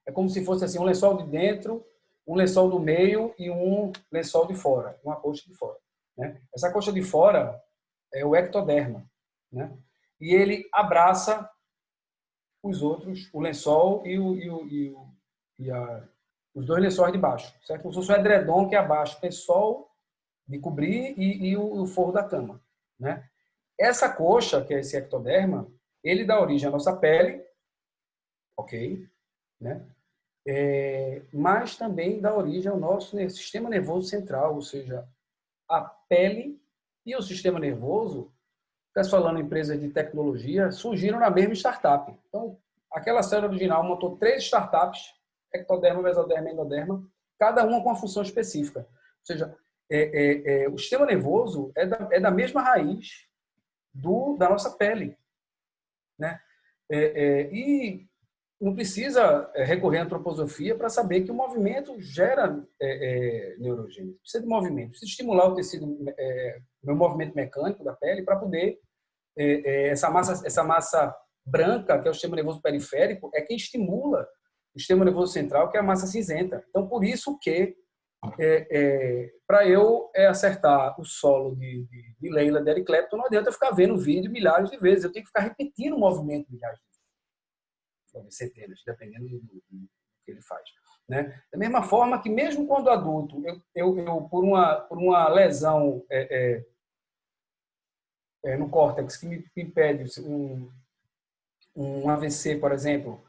S2: é como se fosse assim, um lençol de dentro, um lençol do meio e um lençol de fora, uma coxa de fora, né? Essa coxa de fora é o ectoderma, né? E ele abraça os outros, o lençol e os 2 lençóis de baixo, certo? Como se fosse um edredom que abaixa o lençol de cobrir e o forro da cama, né? Essa coxa, que é esse ectoderma, ele dá origem à nossa pele, ok, né? Mas também dá origem ao nosso sistema nervoso central, ou seja, a pele e o sistema nervoso, falando em empresas de tecnologia, surgiram na mesma startup. Então, aquela célula original montou 3 startups, ectoderma, mesoderma e endoderma, cada uma com uma função específica. Ou seja, o sistema nervoso é da mesma raiz da nossa pele, né? E não precisa recorrer à antroposofia para saber que o movimento gera neurogênese. Precisa de movimento, precisa estimular o tecido, o movimento mecânico da pele para poder essa massa branca, que é o sistema nervoso periférico, é quem estimula o sistema nervoso central, que é a massa cinzenta. Então, por isso que para eu acertar o solo de Leila, de Eric Clapton, não adianta eu ficar vendo o vídeo milhares de vezes, eu tenho que ficar repetindo o movimento milhares de vezes, centenas, dependendo do que ele faz, né? Da mesma forma que mesmo quando adulto, eu por uma lesão no córtex que me impede um AVC, por exemplo,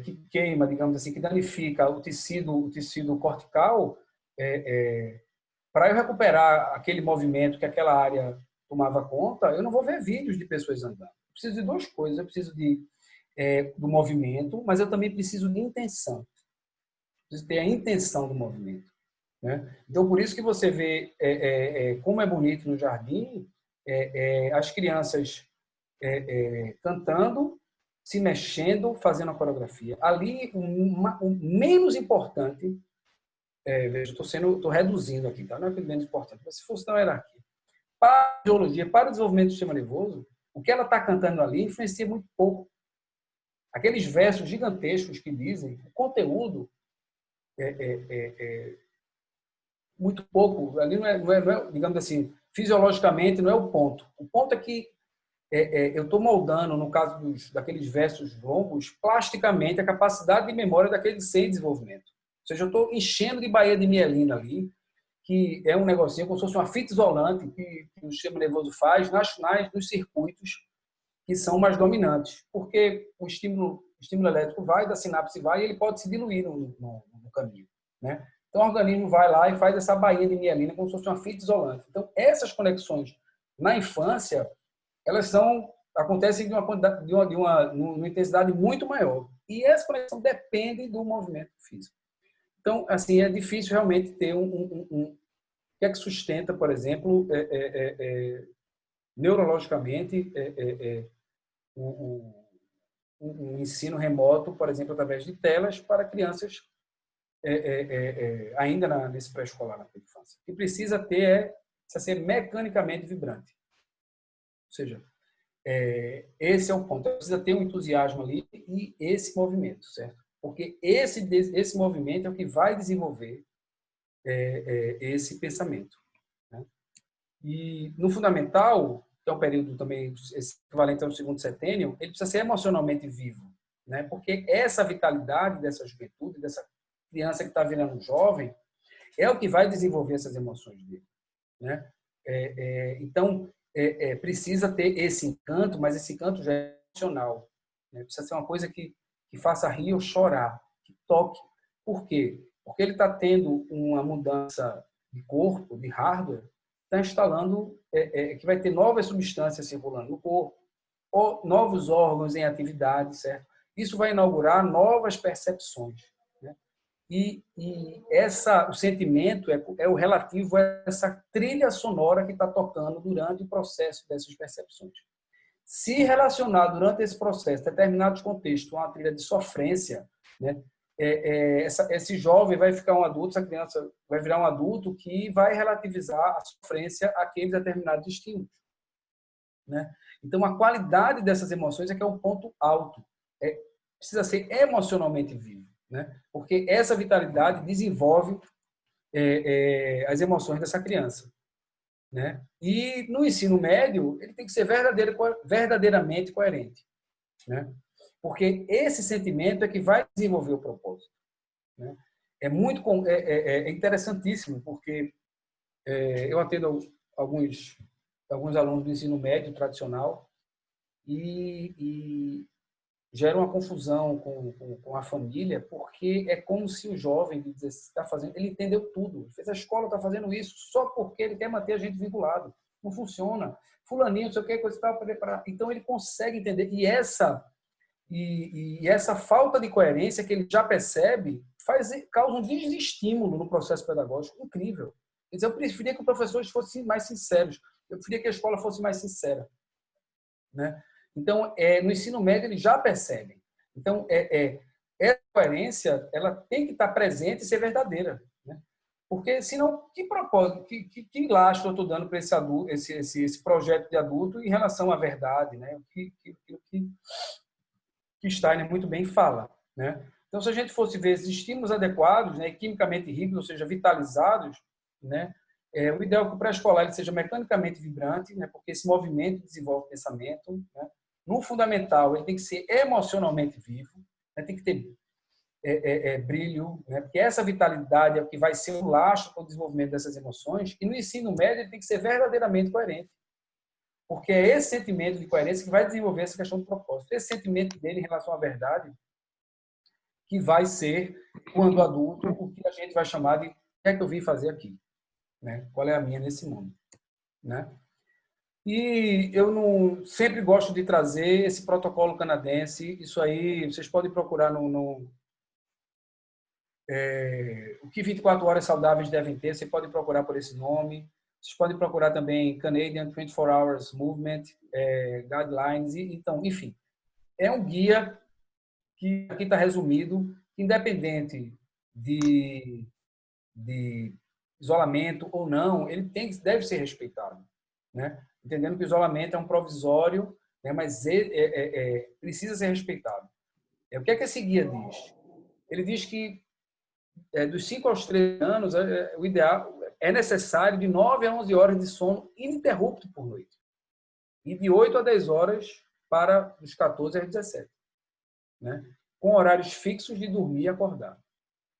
S2: que queima, digamos assim, que danifica o tecido cortical, para eu recuperar aquele movimento que aquela área tomava conta, eu não vou ver vídeos de pessoas andando. Eu preciso de 2 coisas. Eu preciso do movimento, mas eu também preciso de intenção. Preciso ter a intenção do movimento, né? Então, por isso que você vê como é bonito no jardim, as crianças cantando, se mexendo, fazendo a coreografia. Ali, o menos importante, veja, estou reduzindo aqui, tá? Não é o menos importante, mas se fosse na hierarquia. Para a biologia, para o desenvolvimento do sistema nervoso, o que ela está cantando ali influencia muito pouco. Aqueles versos gigantescos que dizem, o conteúdo muito pouco, ali não é, digamos assim, fisiologicamente não é o ponto. O ponto é que eu estou moldando, no caso daqueles versos longos, plasticamente a capacidade de memória daquele sem desenvolvimento. Ou seja, eu estou enchendo de baía de mielina ali, que é um negocinho como se fosse uma fita isolante que o sistema nervoso faz nos circuitos que são mais dominantes. Porque o estímulo elétrico vai, da sinapse vai, e ele pode se diluir no caminho, né? Então, o organismo vai lá e faz essa baía de mielina como se fosse uma fita isolante. Então, essas conexões na infância, elas acontecem numa intensidade muito maior. E essa conexão depende do movimento físico. Então, assim, é difícil realmente ter o que é que sustenta, por exemplo, neurologicamente, um ensino remoto, por exemplo, através de telas para crianças ainda nesse pré-escolar, na infância. O que precisa ser mecanicamente vibrante. Ou seja, esse é o ponto. Precisa ter um entusiasmo ali e esse movimento, certo? Porque esse movimento é o que vai desenvolver esse pensamento, né? E no fundamental, que é um período também equivalente ao segundo setênio, ele precisa ser emocionalmente vivo, né? Porque essa vitalidade dessa juventude, dessa criança que está virando jovem, é o que vai desenvolver essas emoções dele, né? Então, precisa ter esse encanto, mas esse encanto já é emocional, né? Precisa ser uma coisa que faça rir ou chorar, que toque. Por quê? Porque ele está tendo uma mudança de corpo, de hardware, está instalando, que vai ter novas substâncias circulando no corpo, ou novos órgãos em atividade, certo? Isso vai inaugurar novas percepções, né? E o sentimento é o relativo a essa trilha sonora que está tocando durante o processo dessas percepções. Se relacionar durante esse processo, determinados contextos, uma trilha de sofrência, né? Esse jovem vai ficar um adulto, essa criança vai virar um adulto que vai relativizar a sofrência àqueles determinados estímulos, né? Então, a qualidade dessas emoções é que é o ponto alto. Precisa ser emocionalmente vivo, né? Porque essa vitalidade desenvolve as emoções dessa criança, né? E no ensino médio, ele tem que ser verdadeiramente coerente, né? Porque esse sentimento é que vai desenvolver o propósito, né? É interessantíssimo, porque eu atendo alguns alunos do ensino médio tradicional e gera uma confusão com a família, porque é como se o jovem está fazendo, ele entendeu tudo, ele fez a escola, está fazendo isso só porque ele quer manter a gente vinculado. Não funciona. Fulaninho, não sei o que, coisa para preparar. Então ele consegue entender. E essa falta de coerência que ele já percebe causa um desestímulo no processo pedagógico incrível. Quer dizer, eu preferia que os professores fossem mais sinceros. Eu preferia que a escola fosse mais sincera, né? Então, no ensino médio, eles já percebem. Então, essa coerência ela tem que estar presente e ser verdadeira, né? Porque, senão, que propósito, que lastro eu estou dando para esse projeto de adulto em relação à verdade, né? O que Steiner muito bem fala, né? Então, se a gente fosse ver esses estímulos adequados, né, quimicamente ricos, ou seja, vitalizados, né, o ideal é que o pré-escolar ele seja mecanicamente vibrante, né, porque esse movimento desenvolve pensamento, né? No fundamental, ele tem que ser emocionalmente vivo, né, tem que ter brilho, né, porque essa vitalidade é o que vai ser o lastro para o desenvolvimento dessas emoções, e no ensino médio ele tem que ser verdadeiramente coerente. Porque é esse sentimento de coerência que vai desenvolver essa questão do propósito. Esse sentimento dele em relação à verdade que vai ser, quando adulto, o que a gente vai chamar de o que é que eu vim fazer aqui, né? Qual é a minha nesse mundo, né? E eu não sempre gosto de trazer esse protocolo canadense. Isso aí, vocês podem procurar o que 24 horas saudáveis devem ter. Você pode procurar por esse nome. Vocês podem procurar também Canadian 24 Hours Movement, Guidelines. Então, enfim, é um guia que aqui está resumido, independente de isolamento ou não, ele deve ser respeitado, né? Entendendo que o isolamento é um provisório, né? Mas precisa ser respeitado. O que é que esse guia diz? Ele diz que dos 5 aos 13 anos, o ideal é necessário de 9 a 11 horas de sono ininterrupto por noite. E de 8 a 10 horas para dos 14 às 17. Né? Com horários fixos de dormir e acordar.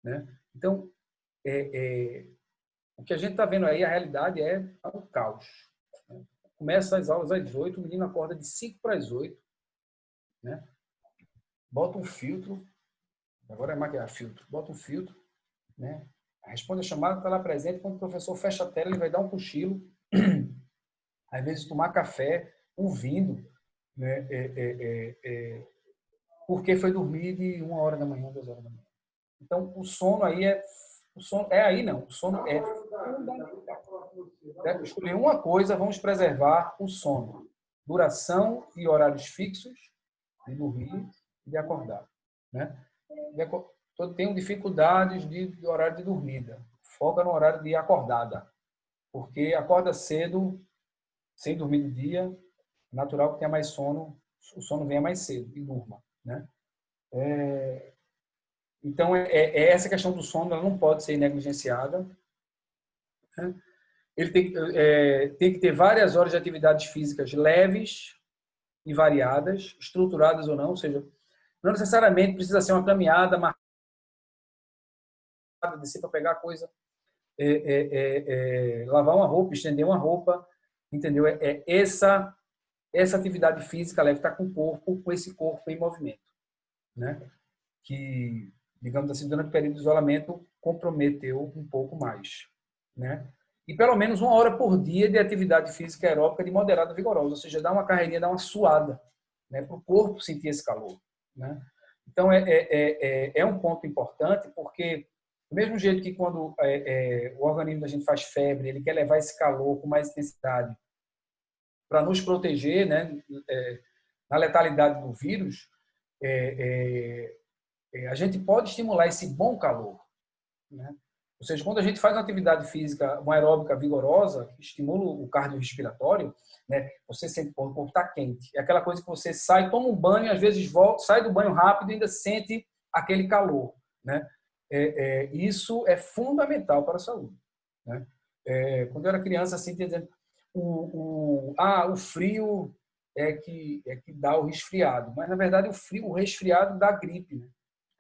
S2: Né? Então, o que a gente está vendo aí, a realidade é um caos. Né? Começa as aulas às 8, o menino acorda de 5 para as 8. Né? Bota um filtro, agora é maquiar filtro, bota um filtro, né? Responde a chamada, está lá presente. Quando o professor fecha a tela, ele vai dar um cochilo, às vezes tomar café, ouvindo, né? Porque foi dormir de 1 hora da manhã, 2 horas da manhã. Então, o sono aí o sono é fundamental. Escolher uma coisa, vamos preservar o sono. Duração e horários fixos de dormir e de acordar, né? Tenho dificuldades de horário de dormida. Foca no horário de acordada. Porque acorda cedo, sem dormir de dia, é natural que tenha mais sono, o sono venha mais cedo e durma, né? Então, essa questão do sono, ela não pode ser negligenciada, né? Ele tem que ter várias horas de atividades físicas leves e variadas, estruturadas ou não, ou seja, não necessariamente precisa ser uma caminhada marcada, descer para pegar coisa, lavar uma roupa, estender uma roupa, entendeu? Essa atividade física leve está com o corpo, com esse corpo em movimento, né? Que, digamos assim, durante o período de isolamento, comprometeu um pouco mais, né? E pelo menos 1 hora por dia de atividade física aeróbica de moderada vigorosa, ou seja, dar uma carreirinha, dar uma suada, né? Para o corpo sentir esse calor, né? Então, é um ponto importante, porque do mesmo jeito que quando o organismo da gente faz febre, ele quer levar esse calor com mais intensidade para nos proteger, né, na letalidade do vírus, a gente pode estimular esse bom calor, né? Ou seja, quando a gente faz uma atividade física, uma aeróbica vigorosa, que estimula o cardiorrespiratório, né, você sente que o corpo está quente. É aquela coisa que você sai, toma um banho, às vezes volta, sai do banho rápido e ainda sente aquele calor, né? Isso é fundamental para a saúde, né? Quando eu era criança, assim, dizendo, o frio é que dá o resfriado, mas na verdade o resfriado dá gripe, né?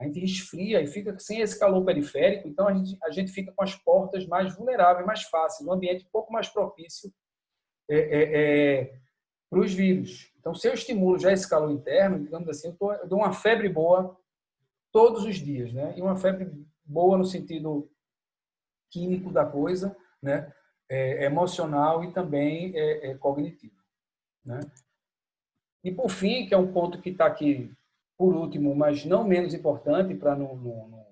S2: A gente resfria e fica sem esse calor periférico, então a gente fica com as portas mais vulneráveis, mais fáceis, um ambiente um pouco mais propício para os vírus. Então, se eu estimulo já esse calor interno, digamos assim, eu dou uma febre boa todos os dias, né? E uma febre boa no sentido químico da coisa, né? Emocional e também cognitivo, né? E por fim, que é um ponto que está aqui por último, mas não menos importante para não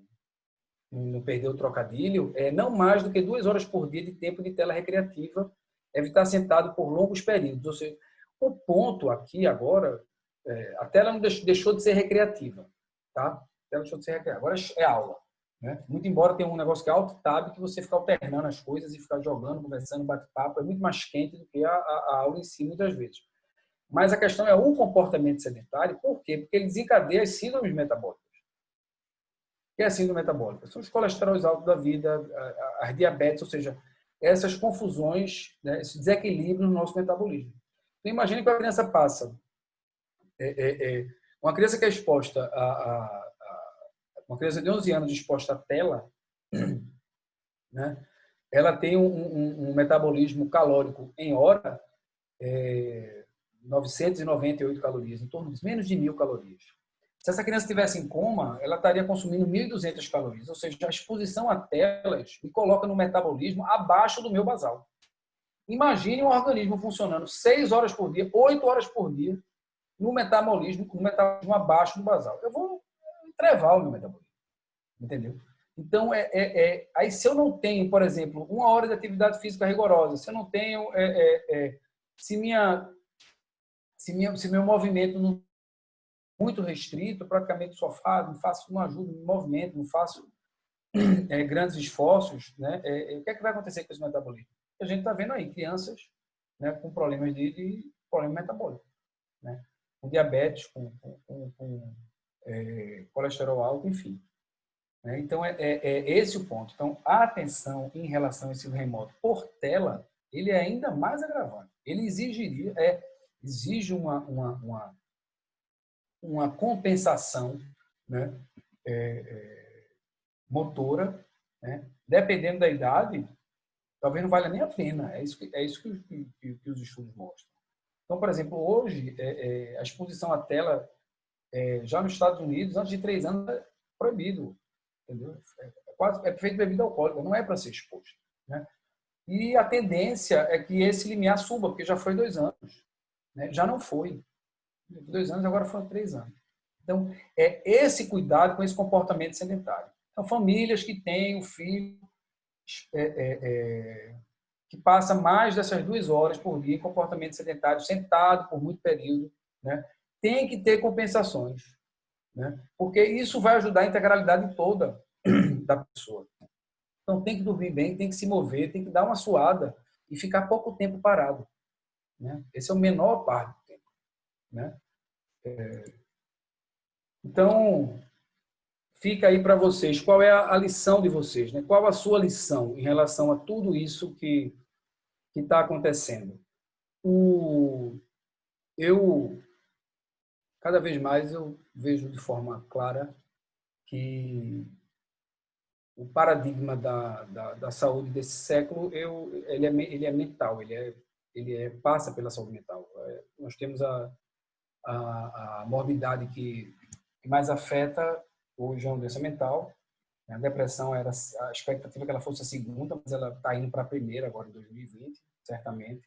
S2: perder o trocadilho, não mais do que 2 horas por dia de tempo de tela recreativa, evitar sentado por longos períodos. Ou seja, o ponto aqui agora, a tela não deixou de ser recreativa, tá? A tela deixou de ser recreativa. Agora é aula, né? Muito embora tenha um negócio que é alt-tab, que você fica alternando as coisas e ficar jogando, conversando, bate-papo, é muito mais quente do que a aula em si, muitas vezes. Mas a questão é o comportamento sedentário. Por quê? Porque ele desencadeia as síndromes metabólicas. O que é a síndrome metabólica? São os colesteróis altos da vida, as diabetes, ou seja, essas confusões, né, esse desequilíbrio no nosso metabolismo. Então, imagine que a criança passa. Uma criança que é exposta uma criança de 11 anos exposta à tela, né, ela tem um metabolismo calórico em hora 998 calorias, em torno de menos de 1.000 calorias. Se essa criança estivesse em coma, ela estaria consumindo 1.200 calorias, ou seja, a exposição a telas me coloca no metabolismo abaixo do meu basal. Imagine um organismo funcionando 6 horas por dia, 8 horas por dia, no metabolismo abaixo do basal. Eu vou entrevar o meu metabolismo, entendeu? Então, aí se eu não tenho, por exemplo, 1 hora de atividade física rigorosa, se eu não tenho, se meu movimento não é muito restrito, praticamente sofá, não ajudo no movimento, não faço grandes esforços, né? O que é que vai acontecer com esse metabolismo? A gente está vendo aí crianças, né, com problemas de problema metabólico, né? Com diabetes, com colesterol alto, enfim. Né? Então, esse o ponto. Então, a atenção em relação ao ensino remoto por tela, ele é ainda mais agravante. Ele exige uma compensação, né, motora, né? Dependendo da idade, talvez não valha nem a pena. É isso que os estudos mostram. Então, por exemplo, hoje, a exposição à tela, já nos Estados Unidos, antes de 3 anos, é proibido. Entendeu? É feito bebida alcoólica, não é para ser exposto, né? E a tendência é que esse limiar suba, porque já foi 2 anos. Né? Já não foi. 2 anos, agora foram 3 anos. Então, esse cuidado com esse comportamento sedentário. Então, famílias que têm um filho que passa mais dessas 2 horas por dia em comportamento sedentário, sentado por muito período, né? Tem que ter compensações, né? Porque isso vai ajudar a integralidade toda da pessoa. Então, tem que dormir bem, tem que se mover, tem que dar uma suada e ficar pouco tempo parado, né? Esse é o menor parte do tempo, né? Então, fica aí para vocês, qual é a lição de vocês, né? Qual a sua lição em relação a tudo isso que está acontecendo? Cada vez mais eu vejo de forma clara que o paradigma da saúde desse século ele é mental, passa pela saúde mental. Nós temos a morbidade que mais afeta hoje é uma doença mental. A depressão era a expectativa que ela fosse a segunda, mas ela está indo para a primeira agora em 2020, certamente.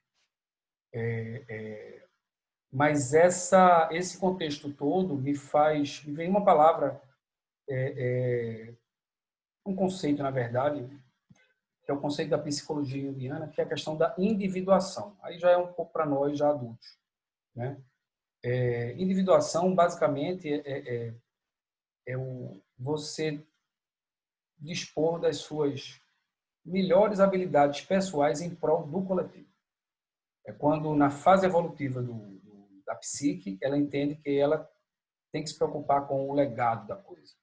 S2: Mas esse contexto todo me vem uma palavra, um conceito, na verdade, que é o conceito da psicologia junguiana, que é a questão da individuação. Aí já é um pouco para nós, já adultos, né? Individuação, basicamente, você dispor das suas melhores habilidades pessoais em prol do coletivo. É quando, na fase evolutiva da psique, ela entende que ela tem que se preocupar com o legado da coisa,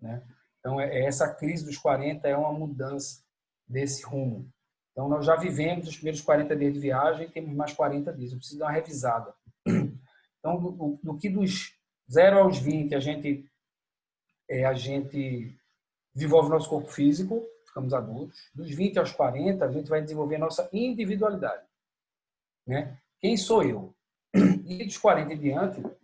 S2: né? Então, essa crise dos 40 é uma mudança desse rumo. Então, nós já vivemos os primeiros 40 dias de viagem e temos mais 40 dias. Eu preciso dar uma revisada. Então, do que dos 0 aos 20 a gente desenvolve nosso corpo físico, ficamos adultos. Dos 20 aos 40, a gente vai desenvolver a nossa individualidade, né? Quem sou eu? E dos 40 em diante, dos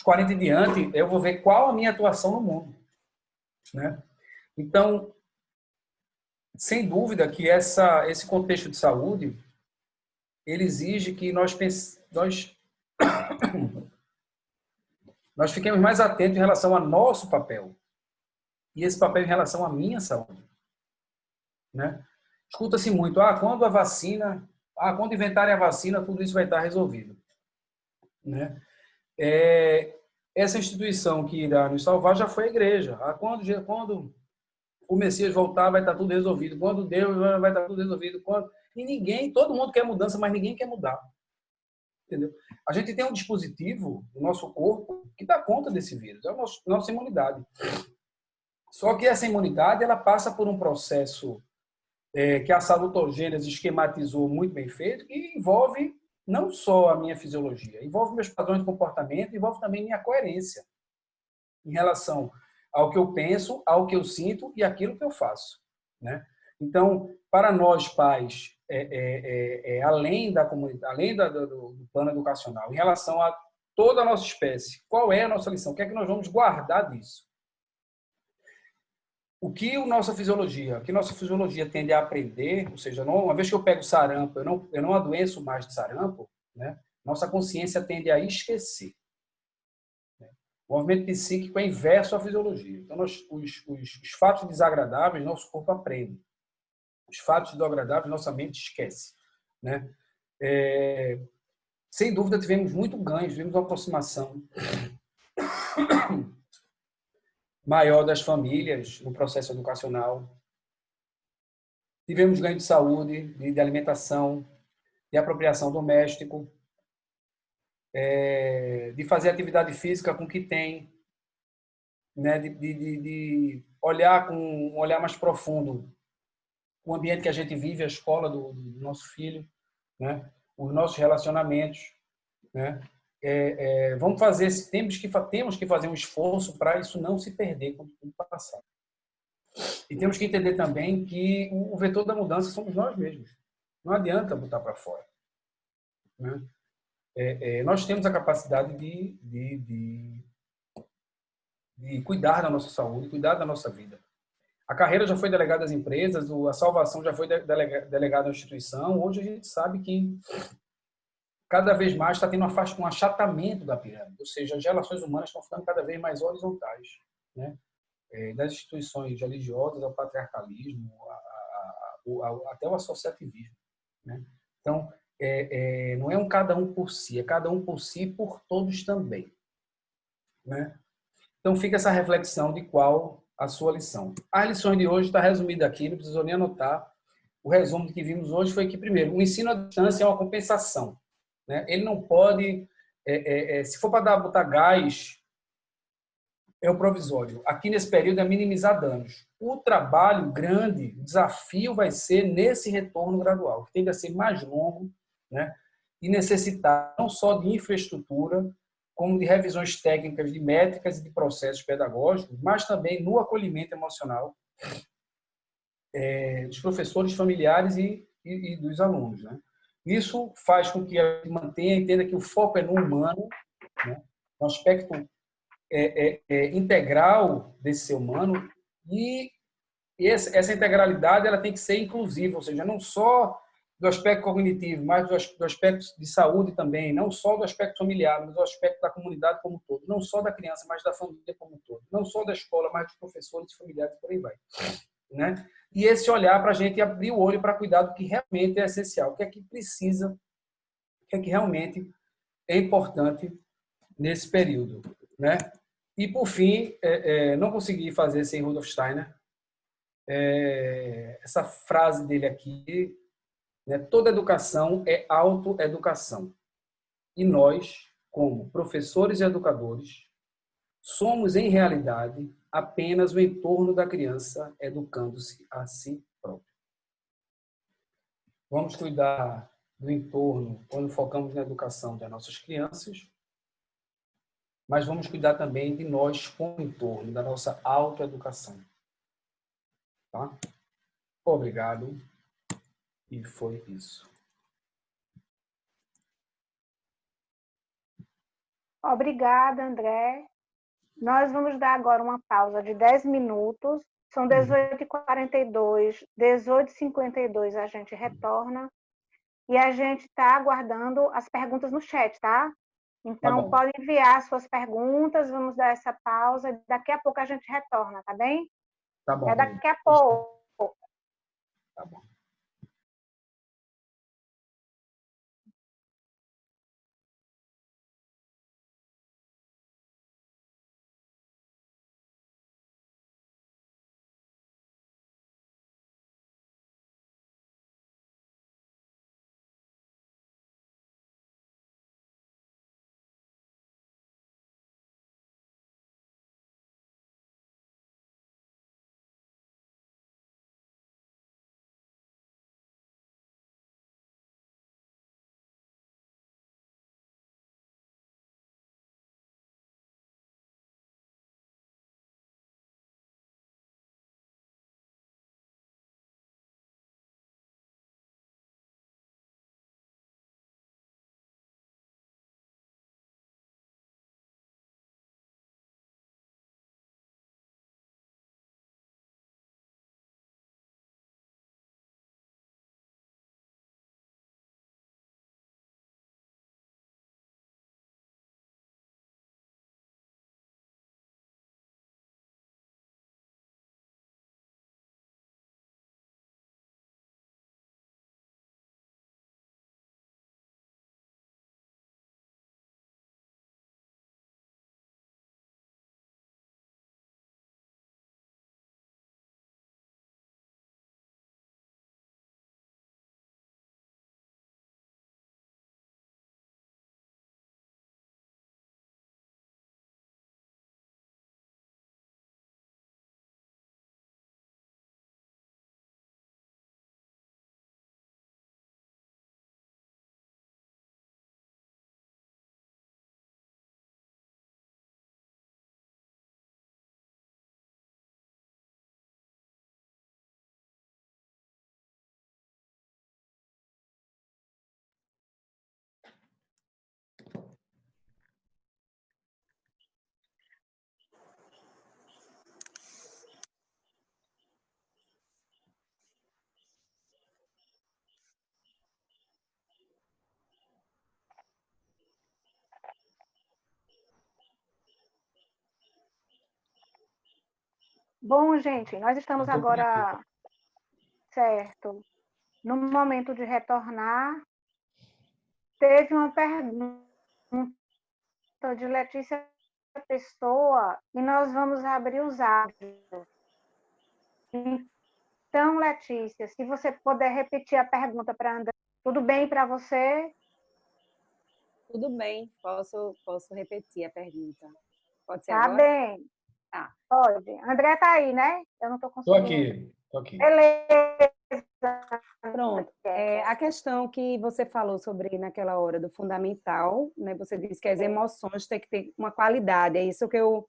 S2: 40 em diante, eu vou ver qual a minha atuação no mundo, né? Então, sem dúvida que esse contexto de saúde, ele exige que nós fiquemos mais atentos em relação ao nosso papel. E esse papel em relação à minha saúde, né? Escuta-se muito, quando inventarem a vacina, tudo isso vai estar resolvido, né? Essa instituição que irá nos salvar já foi a igreja. Quando o Messias voltar, vai estar tudo resolvido. Quando Deus vai estar tudo resolvido. E todo mundo quer mudança, mas ninguém quer mudar. Entendeu? A gente tem um dispositivo no nosso corpo que dá conta desse vírus, é a nossa imunidade. Só que essa imunidade, ela passa por um processo que a salutogênese esquematizou muito bem feito, que envolve não só a minha fisiologia, envolve meus padrões de comportamento, envolve também minha coerência em relação ao que eu penso, ao que eu sinto e aquilo que eu faço, né? Então, para nós pais, além da comunidade, além do plano educacional, em relação a toda a nossa espécie, qual é a nossa lição? O que é que nós vamos guardar disso? O que nossa fisiologia tende a aprender, ou seja, uma vez que eu pego sarampo, eu não adoeço mais de sarampo, né? Nossa consciência tende a esquecer. O movimento psíquico é inverso à fisiologia. Então, os fatos desagradáveis, nosso corpo aprende. Os fatos desagradáveis, nossa mente esquece, né? Sem dúvida, tivemos muito ganho, tivemos uma aproximação maior das famílias no processo educacional. Tivemos ganho de saúde, de alimentação, de apropriação doméstico, de fazer atividade física com o que tem, né? de olhar com um olhar mais profundo o ambiente que a gente vive, a escola do nosso filho, né? Os nossos relacionamentos, né? Temos que fazer um esforço para isso não se perder com o passado. E temos que entender também que o vetor da mudança somos nós mesmos. Não adianta botar para fora, né? Nós temos a capacidade de cuidar da nossa saúde, cuidar da nossa vida. A carreira já foi delegada às empresas, a salvação já foi delegada à instituição. Hoje a gente sabe que cada vez mais está tendo um achatamento da pirâmide, ou seja, as relações humanas estão ficando cada vez mais horizontais, né? Das instituições religiosas ao patriarcalismo, até o associativismo, né? Então, não é um cada um por si, é cada um por si e por todos também, né? Então, fica essa reflexão de qual a sua lição. As lições de hoje está resumida aqui, não precisou nem anotar. O resumo que vimos hoje foi que, primeiro, o ensino à distância é uma compensação. né? Ele não pode, se for para botar gás, é o provisório. Aqui nesse período é minimizar danos. O trabalho grande, o desafio vai ser nesse retorno gradual, que tende a ser mais longo, né? E necessitar não só de infraestrutura, como de revisões técnicas, de métricas e de processos pedagógicos, mas também no acolhimento emocional dos professores, familiares e dos alunos, né? Isso faz com que a gente mantenha, entenda que o foco é no humano, né? No aspecto integral desse ser humano, e essa integralidade ela tem que ser inclusiva, ou seja, não só do aspecto cognitivo, mas do aspecto de saúde também, não só do aspecto familiar, mas do aspecto da comunidade como um todo, não só da criança, mas da família como um todo, não só da escola, mas dos professores, familiares, por aí vai, né? E esse olhar para a gente abrir o olho para cuidar do que realmente é essencial, o que é que precisa, o que é que realmente é importante nesse período, né? E, por fim, não consegui fazer sem Rudolf Steiner. Essa frase dele aqui, né? Toda educação é autoeducação. E nós, como professores e educadores, somos, em realidade, apenas o entorno da criança educando-se a si próprio. Vamos cuidar do entorno quando focamos na educação das nossas crianças, mas vamos cuidar também de nós como entorno, da nossa autoeducação. Tá? Obrigado. E foi isso.
S1: Obrigada, André. Nós vamos dar agora uma pausa de 10 minutos. São 18h42, 18h52 a gente retorna. E a gente está aguardando as perguntas no chat, tá? Então, podem enviar suas perguntas, vamos dar essa pausa. Daqui a pouco a gente retorna, tá bem?
S2: Tá bom.
S1: É daqui a pouco.
S2: Tá bom.
S1: Bom, gente, nós estamos agora, certo, no momento de retornar. Teve uma pergunta de Letícia Pessoa e nós vamos abrir os áudios. Então, Letícia, se você puder repetir a pergunta para André, tudo bem para você?
S6: Tudo bem, posso repetir a pergunta. Pode ser
S1: Tá
S6: agora?
S1: bem.
S6: Tá.
S1: Pode. André tá aí, né? Eu não estou
S2: Estou
S1: conseguindo.
S2: aqui.
S1: Beleza.
S6: Pronto. A questão que você falou sobre naquela hora do fundamental, né? Você disse que as emoções têm que ter uma qualidade. É isso que eu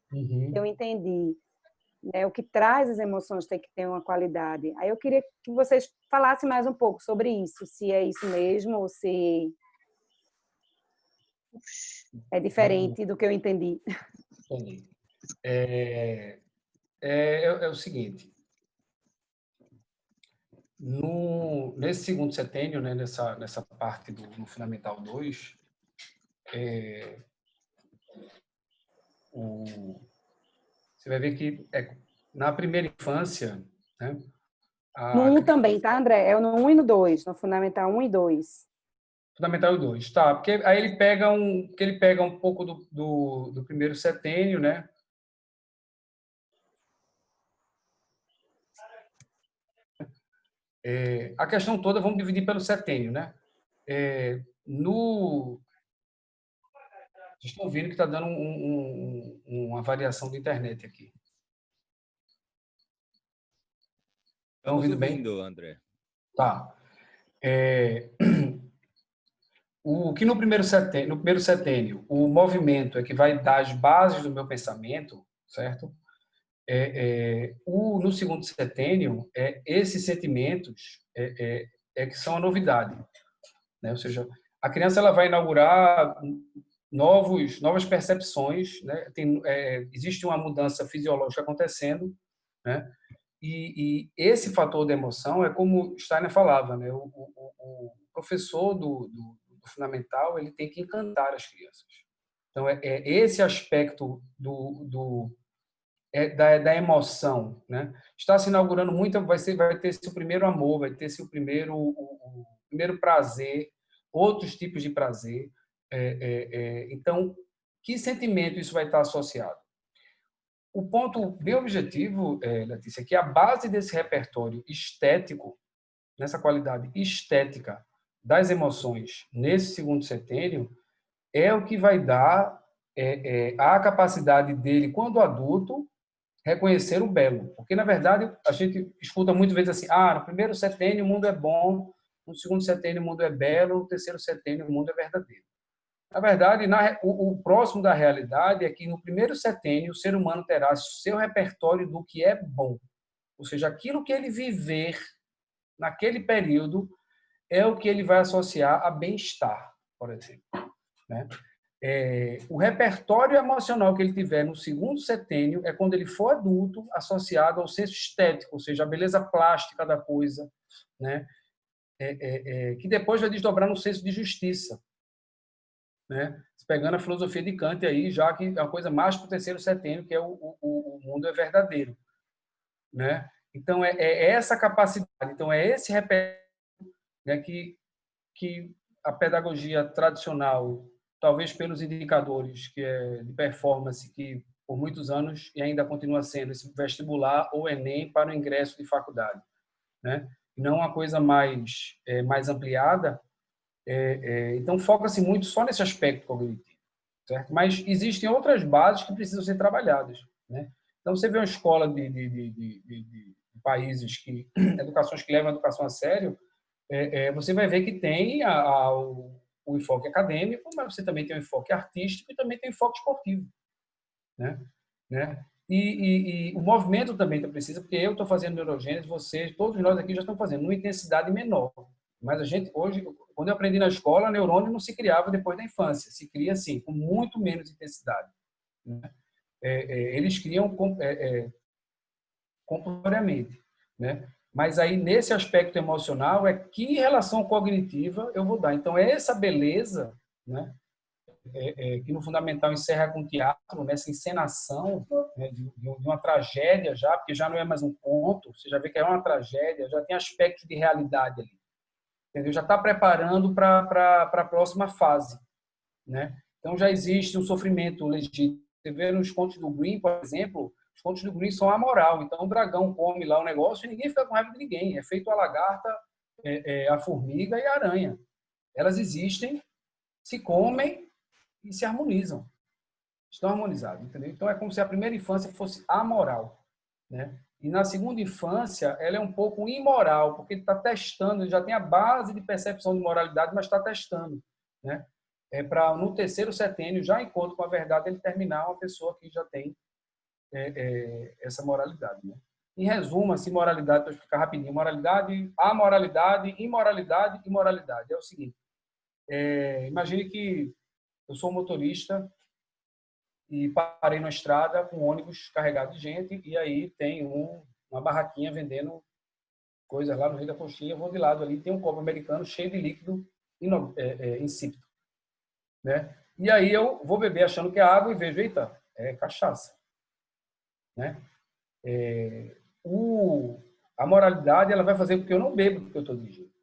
S6: entendi. Né? O que traz as emoções tem que ter uma qualidade. Aí eu queria que vocês falassem mais um pouco sobre isso, se é isso mesmo ou se é diferente do que eu entendi.
S2: Entendi. É o seguinte, nesse segundo setênio, né, nessa parte no Fundamental 2, você vai ver que na primeira infância, né,
S6: No 1 também, tá, André? É no 1 e no 2, no Fundamental 1 e 2.
S2: Fundamental 2, tá? Porque aí ele pega um pouco do primeiro setênio, né? A questão toda, vamos dividir pelo setênio, né? Vocês estão vendo que está dando uma variação de internet aqui. Estão ouvindo bem?
S5: André.
S2: Tá. O que no primeiro setênio, o movimento é que vai dar as bases do meu pensamento, certo? No segundo setênio, esses sentimentos que são a novidade, né? Ou seja, a criança ela vai inaugurar novas percepções, né? Existe uma mudança fisiológica acontecendo, né? E esse fator da emoção é como Steiner falava, né? O professor do fundamental ele tem que encantar as crianças. Então esse aspecto da emoção, né? Está se inaugurando muito, vai ter esse primeiro amor, vai ter esse o primeiro prazer, outros tipos de prazer. Então, que sentimento isso vai estar associado? O ponto bem objetivo, Letícia, é que a base desse repertório estético, nessa qualidade estética das emoções nesse segundo setênio, é o que vai dar a capacidade dele, quando adulto, reconhecer o belo. Porque, na verdade, a gente escuta muitas vezes assim, no primeiro setênio o mundo é bom, no segundo setênio o mundo é belo, no terceiro setênio o mundo é verdadeiro. Na verdade, o próximo da realidade é que no primeiro setênio o ser humano terá seu repertório do que é bom. Ou seja, aquilo que ele viver naquele período é o que ele vai associar a bem-estar, por exemplo. Né? O repertório emocional que ele tiver no segundo setênio é quando ele for adulto, associado ao senso estético, ou seja, a beleza plástica da coisa, né? Que depois vai desdobrar no senso de justiça. Né? Pegando a filosofia de Kant aí, já que é a coisa mais para o terceiro setênio, que é o mundo é verdadeiro. Né? Então, é essa capacidade, então é esse repertório, né, que a pedagogia tradicional, talvez pelos indicadores de performance, que por muitos anos e ainda continua sendo esse vestibular ou Enem para o ingresso de faculdade. Né? Não uma coisa mais ampliada, então foca-se muito só nesse aspecto cognitivo. Certo? Mas existem outras bases que precisam ser trabalhadas. Né? Então, você vê uma escola de países educações que levam a educação a sério, você vai ver que tem o enfoque acadêmico, mas você também tem o enfoque artístico e também tem o enfoque esportivo. Né? E o movimento também precisa, porque eu estou fazendo neurogênese, todos nós aqui já estão fazendo, numa intensidade menor. Mas a gente, hoje, quando eu aprendi na escola, neurônio não se criava depois da infância, se cria assim, com muito menos intensidade. Né? Eles criam compulsoriamente. Né? Mas aí, nesse aspecto emocional, que relação cognitiva eu vou dar. Então, é essa beleza, né? Que no fundamental encerra com teatro, nessa encenação, né? de uma tragédia já, porque já não é mais um conto, você já vê que é uma tragédia, já tem aspecto de realidade ali. Entendeu? Já está preparando para a próxima fase. Né? Então, já existe um sofrimento legítimo. Você vê nos contos do Grimm, por exemplo, os contos do Grimm são amoral. Então, o dragão come lá o negócio e ninguém fica com raiva de ninguém. É feito a lagarta, a formiga e a aranha. Elas existem, se comem e se harmonizam. Estão harmonizados, entendeu? Então, é como se a primeira infância fosse amoral, né? E na segunda infância, ela é um pouco imoral, porque ele está testando, ele já tem a base de percepção de moralidade, mas está testando, né? Para, no terceiro setênio, já encontro com a verdade, ele terminar uma pessoa que já tem essa moralidade, né? Em resumo, assim, moralidade, para explicar rapidinho, moralidade, amoralidade, imoralidade e moralidade. É o seguinte, imagine que eu sou um motorista e parei na estrada com um ônibus carregado de gente e aí tem uma barraquinha vendendo coisas lá no Rio da Coxinha, eu vou de lado ali, tem um copo americano cheio de líquido insípido, né? E aí eu vou beber achando que é água e vejo, eita, é cachaça, né? A moralidade, ela vai fazer com que eu não bebo porque eu estou dirigindo.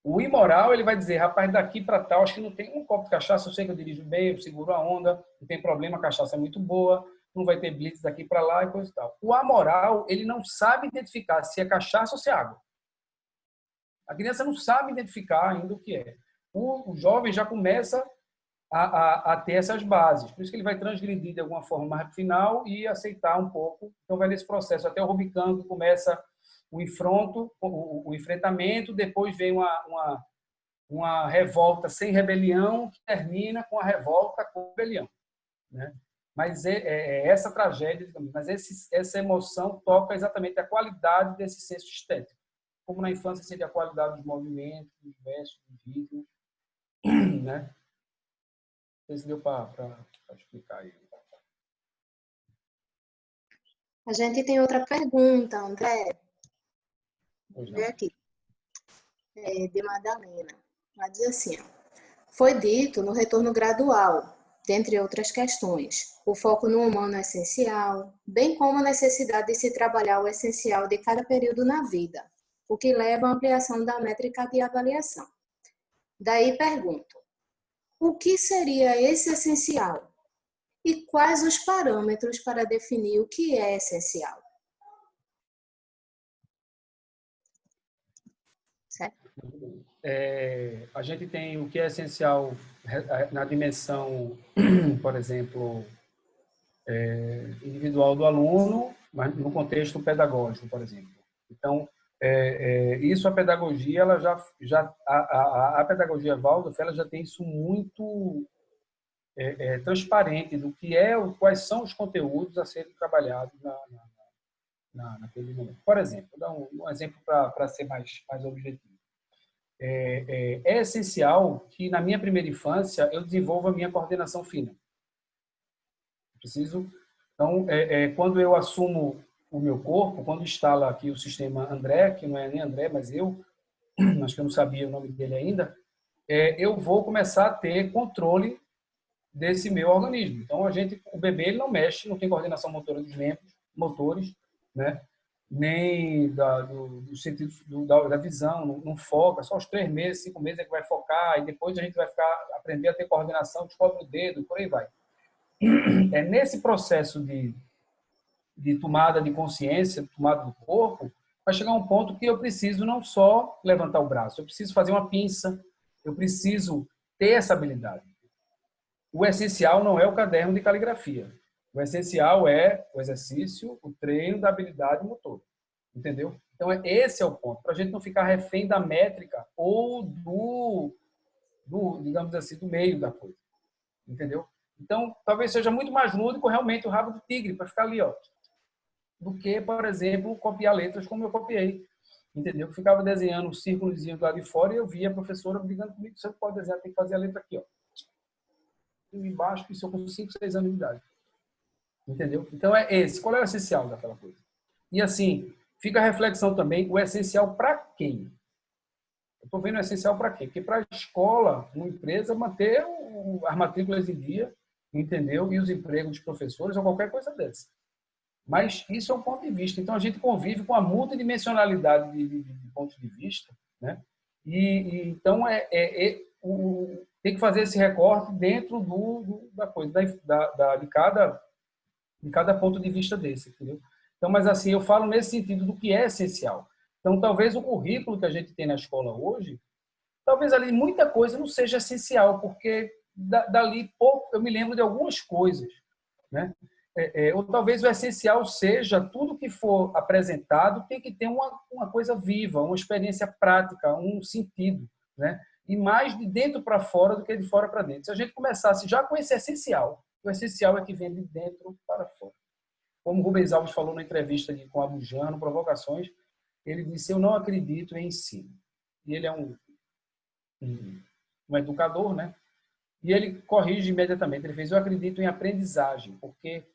S2: O imoral, ele vai dizer, rapaz, daqui para tal, acho que não tem um copo de cachaça, eu sei que eu dirijo bem, eu seguro a onda, não tem problema, a cachaça é muito boa, não vai ter blitz daqui para lá e coisa e tal. O amoral, ele não sabe identificar se é cachaça ou se é água. A criança não sabe identificar ainda o que é. O jovem já começa a ter essas bases, por isso que ele vai transgredir de alguma forma mais final e aceitar um pouco. Então vai nesse processo, até o Rubicão, que começa o enfrentamento, depois vem uma revolta sem rebelião, que termina com a revolta com rebelião, né? Mas essa tragédia, mas essa emoção toca exatamente a qualidade desse senso estético, como na infância seria a qualidade dos movimentos, dos versos, dos ritmos, né? Não sei se deu para explicar aí.
S7: A gente tem outra pergunta, André. Vê aqui, de Madalena. Ela diz assim, foi dito no retorno gradual, dentre outras questões, o foco no humano é essencial, bem como a necessidade de se trabalhar o essencial de cada período na vida, o que leva à ampliação da métrica de avaliação. Daí pergunto, o que seria esse essencial? E quais os parâmetros para definir o que é essencial?
S2: A gente tem o que é essencial na dimensão, por exemplo, individual do aluno, mas no contexto pedagógico, por exemplo. Então, isso a pedagogia, ela a pedagogia Waldorf, ela já tem isso muito transparente do que quais são os conteúdos a serem trabalhados naquele momento. Por exemplo, vou dar um exemplo para ser mais objetivo. É essencial que, na minha primeira infância, eu desenvolva a minha coordenação fina. Então, quando eu assumo o meu corpo, quando instala aqui o sistema André, que não é nem André, mas acho que eu não sabia o nome dele ainda, eu vou começar a ter controle desse meu organismo. Então, o bebê ele não mexe, não tem coordenação motora dos membros motores, né? Nem do sentido da visão, não foca, só aos 3 meses, 5 meses é que vai focar, e depois a gente vai aprender a ter coordenação, descobre o dedo, e por aí vai. É nesse processo de tomada de consciência, de tomada do corpo, vai chegar um ponto que eu preciso não só levantar o braço, eu preciso fazer uma pinça, eu preciso ter essa habilidade. O essencial não é o caderno de caligrafia. O essencial é o exercício, o treino da habilidade motora. Entendeu? Então, esse é o ponto. Para a gente não ficar refém da métrica ou digamos assim, do meio da coisa. Entendeu? Então, talvez seja muito mais lúdico realmente o rabo do tigre, para ficar ali, ó, do que, por exemplo, copiar letras como eu copiei. Entendeu? Eu ficava desenhando um círculozinho lá de fora e eu via a professora brigando comigo, você não pode desenhar, tem que fazer a letra aqui, ó. Embaixo, isso eu com 5, 6 anos de idade. Entendeu? Então, qual é o essencial daquela coisa? E assim, fica a reflexão também, o essencial para quem? Eu estou vendo o essencial para quê? Porque para a escola, uma empresa, manter as matrículas em dia, entendeu? E os empregos dos professores ou qualquer coisa dessa. Mas isso é um ponto de vista. Então, a gente convive com a multidimensionalidade de pontos de vista, né? Então, tem que fazer esse recorte dentro da coisa, de cada ponto de vista desse, entendeu? Então, mas assim, eu falo nesse sentido do que é essencial. Então, talvez o currículo que a gente tem na escola hoje, talvez ali muita coisa não seja essencial, porque dali pouco eu me lembro de algumas coisas, né? Ou talvez o essencial seja tudo que for apresentado tem que ter uma coisa viva, uma experiência prática, um sentido, né? E mais de dentro para fora do que de fora para dentro. Se a gente começasse já com esse essencial, o essencial é que vem de dentro para fora. Como o Rubens Alves falou na entrevista com a Bujano, Provocações, ele disse: eu não acredito em ensino. E ele é um educador, né? E ele corrige imediatamente. Ele fez: eu acredito em aprendizagem, porque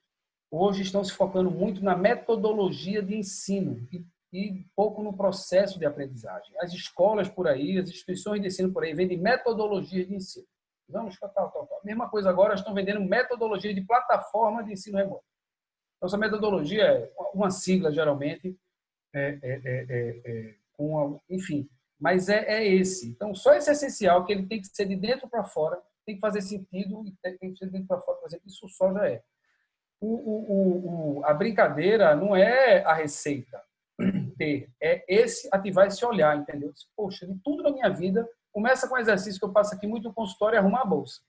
S2: hoje estão se focando muito na metodologia de ensino e pouco no processo de aprendizagem. As escolas por aí, as instituições de ensino por aí vendem metodologias de ensino. Vamos, tal. A mesma coisa agora, estão vendendo metodologia de plataforma de ensino remoto. Então, essa metodologia é uma sigla, geralmente, enfim, mas é esse. Então, só esse essencial, que ele tem que ser de dentro para fora, tem que fazer sentido, e tem que ser de dentro para fora, por exemplo, isso só já é. A brincadeira não é a receita, é ativar esse olhar, entendeu? Poxa, de tudo na minha vida, começa com um exercício que eu passo aqui muito no consultório, é arrumar a bolsa.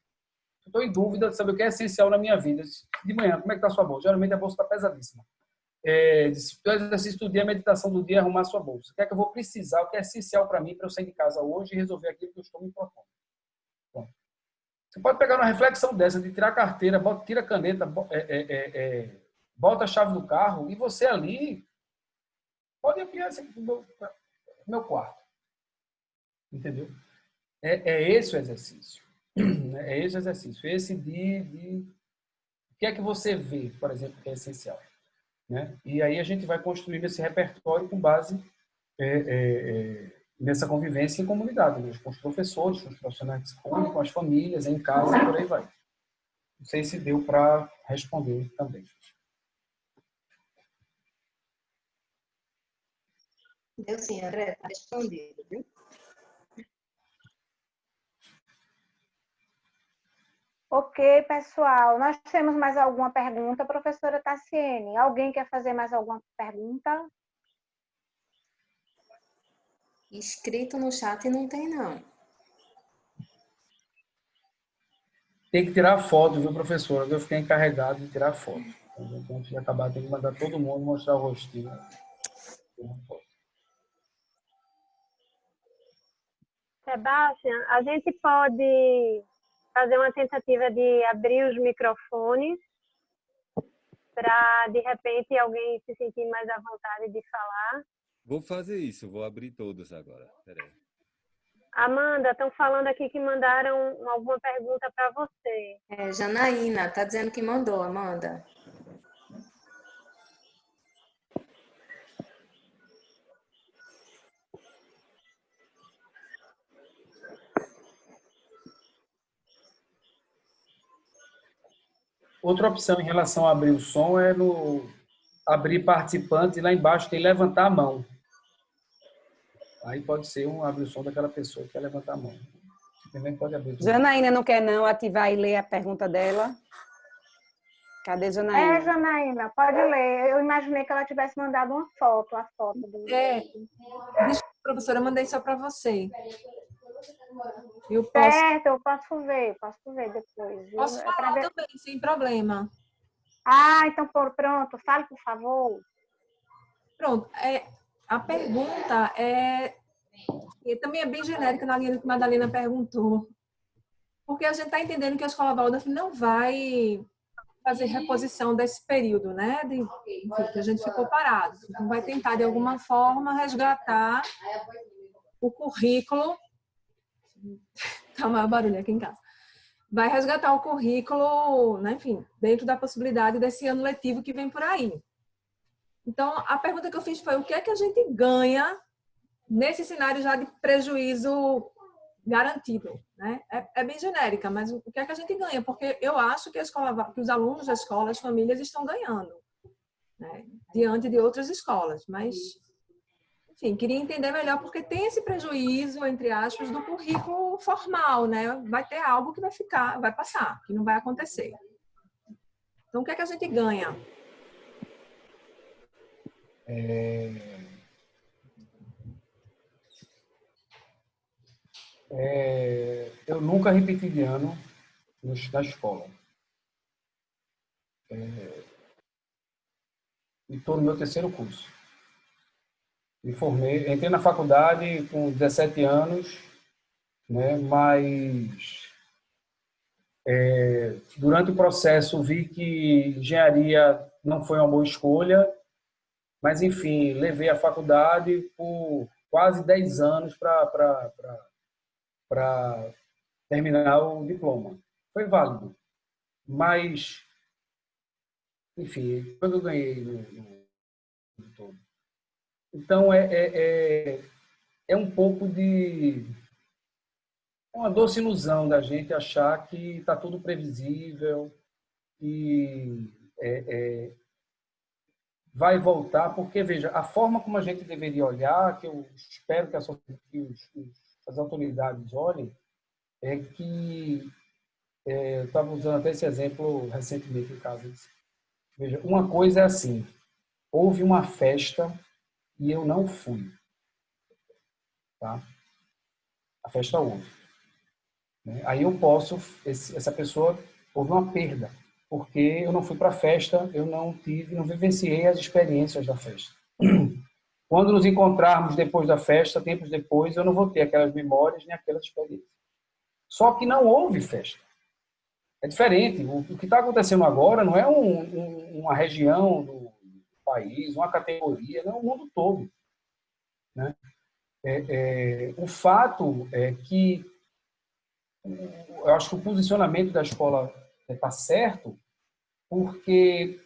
S2: Estou em dúvida de saber o que é essencial na minha vida. De manhã, como é que está a sua bolsa? Geralmente a bolsa está pesadíssima. O exercício do dia, a meditação do dia é arrumar a sua bolsa. O que é que eu vou precisar, o que é essencial para mim, para eu sair de casa hoje e resolver aquilo que eu estou me propondo. Bom, você pode pegar uma reflexão dessa, de tirar a carteira, tira a caneta, bota a chave do carro e você ali pode ampliar esse aqui do meu quarto. Entendeu? É esse o exercício. É esse o exercício. Esse de o que é que você vê, por exemplo, que é essencial. Né? E aí a gente vai construindo esse repertório com base nessa convivência em comunidade, né? Com os professores, com os profissionais de escola, com as famílias, em casa, por aí vai. Não sei se deu para responder também.
S7: Deu sim, André, está respondido, viu?
S1: Ok, pessoal. Nós temos mais alguma pergunta, professora Tassiene? Alguém quer fazer mais alguma pergunta?
S7: Escrito no chat não tem, não.
S2: Tem que tirar foto, viu, professora? Eu fiquei encarregado de tirar foto. Então, antes de acabar, tem que mandar todo mundo mostrar o rostinho.
S3: Sebastião, a gente pode fazer uma tentativa de abrir os microfones para, de repente, alguém se sentir mais à vontade de falar.
S5: Vou fazer isso, vou abrir todos agora. Peraí.
S3: Amanda, estão falando aqui que mandaram alguma pergunta para você.
S7: Janaína, está dizendo que mandou, Amanda.
S2: Outra opção em relação a abrir o som é no abrir participante e lá embaixo tem levantar a mão. Aí pode ser abrir o som daquela pessoa que quer levantar a mão. Também pode abrir.
S6: Janaína não quer não ativar e ler a pergunta dela? Cadê Janaína?
S1: Janaína, pode ler. Eu imaginei que ela tivesse mandado uma foto, a foto do...
S8: Desculpa, professora, eu mandei só para você.
S1: Certo, eu posso ver depois. Viu?
S8: Posso falar também, sem problema.
S1: Então pronto, fale, por favor.
S8: Pronto, a pergunta também é bem genérica na linha que a Madalena perguntou. Porque a gente está entendendo que a Escola Waldorf não vai fazer reposição desse período, né? Que a gente ficou parado. Então, vai tentar, de alguma forma, resgatar o currículo. Tá maior barulho aqui em casa. Vai resgatar o currículo, né? Enfim, dentro da possibilidade desse ano letivo que vem por aí. Então, a pergunta que eu fiz foi: o que é que a gente ganha nesse cenário já de prejuízo garantido, né? É bem genérica, mas o que é que a gente ganha? Porque eu acho que que os alunos da escola, as famílias estão ganhando, né? Diante de outras escolas, mas, enfim, queria entender melhor porque tem esse prejuízo, entre aspas, do currículo formal, né? Vai ter algo que vai passar, que não vai acontecer. Então, o que é que a gente ganha?
S2: Eu nunca repeti de ano, na escola. E estou no meu terceiro curso. Me formei, entrei na faculdade com 17 anos, né? Mas durante o processo vi que engenharia não foi uma boa escolha, mas enfim, levei a faculdade por quase 10 anos para terminar o diploma. Foi válido, mas enfim, quando eu ganhei no todo. Então é um pouco de uma doce ilusão da gente achar que está tudo previsível e vai voltar, porque, veja, a forma como a gente deveria olhar, que eu espero que as autoridades olhem, é que, eu estava usando até esse exemplo recentemente em casa. Veja, uma coisa é assim, houve uma festa e eu não fui. Tá? A festa houve. Aí eu posso, essa pessoa, houve uma perda, porque eu não fui para a festa, eu não vivenciei as experiências da festa. Quando nos encontrarmos depois da festa, tempos depois, eu não vou ter aquelas memórias nem aquelas experiências. Só que não houve festa. É diferente. O que está acontecendo agora não é uma região do país, uma categoria, não é o mundo todo. Né? O fato é que eu acho que o posicionamento da escola está certo, porque,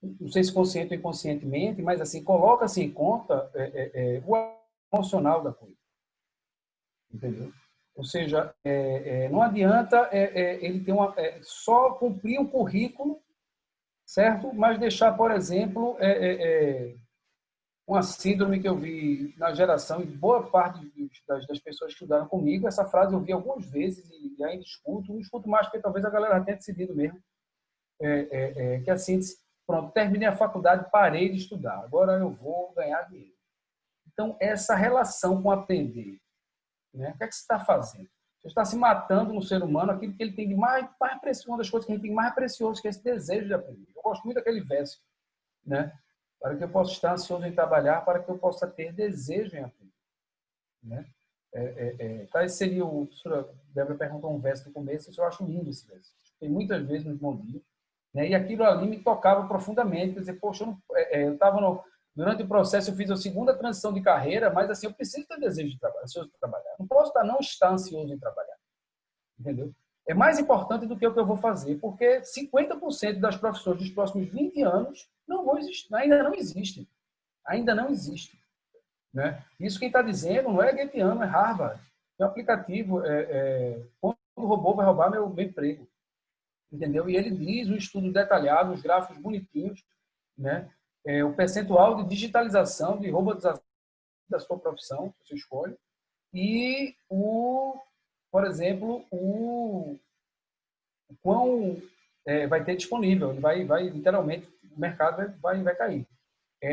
S2: não sei se consciente ou inconscientemente, mas assim, coloca-se em conta o emocional da coisa. Entendeu? Ou seja, não adianta ele ter só cumprir um currículo, certo? Mas deixar, por exemplo, uma síndrome que eu vi na geração, e boa parte das pessoas que estudaram comigo, essa frase eu vi algumas vezes e ainda escuto, não escuto mais porque talvez a galera tenha decidido mesmo, que assim, pronto, terminei a faculdade, parei de estudar, agora eu vou ganhar dinheiro. Então, essa relação com aprender, né? O que é que você está fazendo? Você está se matando no ser humano aquilo que ele tem de mais precioso, uma das coisas que a gente tem mais precioso, que é esse desejo de aprender. Eu gosto muito daquele verso, né? Para que eu possa estar ansioso em trabalhar, para que eu possa ter desejo em aprender. Né? Tá, esse seria o... A professora Débora perguntou um verso no começo, eu acho lindo esse verso. Tem muitas vezes nos bons dias, né? E aquilo ali me tocava profundamente. Quer dizer, poxa, eu estava durante o processo, eu fiz a segunda transição de carreira, mas assim, eu preciso ter desejo de trabalhar, ansioso de trabalhar. Não posso não estar ansioso em trabalhar. Entendeu? É mais importante do que o que eu vou fazer, porque 50% das profissões dos próximos 20 anos não vão existir, ainda não existem. Ainda não existem. Né? Isso quem está dizendo não é Goetheano, é Harvard. É um aplicativo, quando o robô vai roubar meu emprego. Entendeu? E ele diz, um estudo detalhado, os gráficos bonitinhos, né? O percentual de digitalização, de robotização da sua profissão, que você escolhe, e por exemplo, o quão vai ter disponível, ele vai literalmente, o mercado vai cair.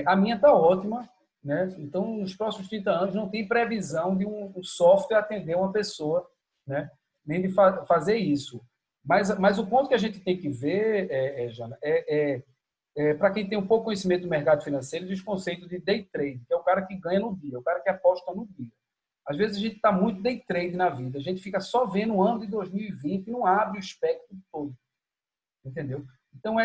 S2: A minha está ótima, né? Então, nos próximos 30 anos, não tem previsão de um software atender uma pessoa, né? Nem de fazer isso. Mas o ponto que a gente tem que ver, Jana, para quem tem um pouco conhecimento do mercado financeiro, diz o conceito de day trade, que é o cara que ganha no dia, o cara que aposta no dia. Às vezes a gente está muito day trade na vida, a gente fica só vendo o ano de 2020 e não abre o espectro todo. Entendeu? Então,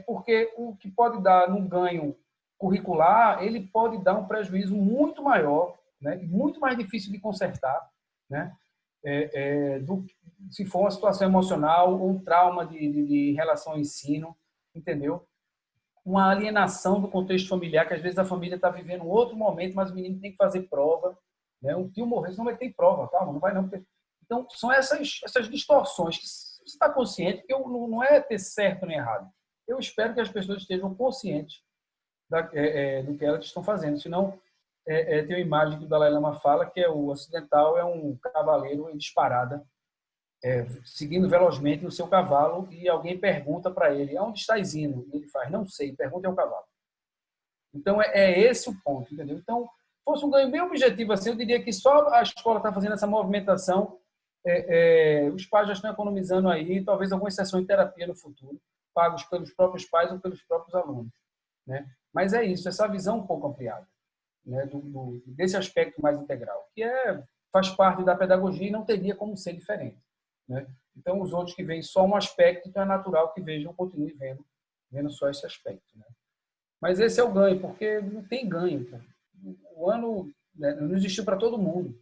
S2: porque o que pode dar num ganho curricular, ele pode dar um prejuízo muito maior, né? E muito mais difícil de consertar, né? Se for uma situação emocional, um trauma de relação ao ensino, entendeu? Uma alienação do contexto familiar, que às vezes a família está vivendo um outro momento, mas o menino tem que fazer prova, né? Um tio morreu, senão vai ter prova, calma, não vai não. Então, são essas distorções que você está consciente que não é ter certo nem errado. Eu espero que as pessoas estejam conscientes do que elas estão fazendo. Senão, tem uma imagem que o Dalai Lama fala, que o ocidental é um cavaleiro em disparada, seguindo velozmente no seu cavalo, e alguém pergunta para ele, aonde estás indo? E ele faz, não sei, pergunta ao cavalo. Então, é esse o ponto, entendeu? Então, fosse um ganho bem objetivo assim, eu diria que só a escola está fazendo essa movimentação os pais já estão economizando aí, talvez algumas sessões de terapia no futuro, pagos pelos próprios pais ou pelos próprios alunos, né? Mas é isso, essa visão um pouco ampliada, né? Desse aspecto mais integral, que faz parte da pedagogia e não teria como ser diferente, né? Então, os outros que veem só um aspecto, então é natural que vejam, continuem vendo só esse aspecto, né? Mas esse é o ganho, porque não tem ganho. Cara. O ano, né, não existiu para todo mundo.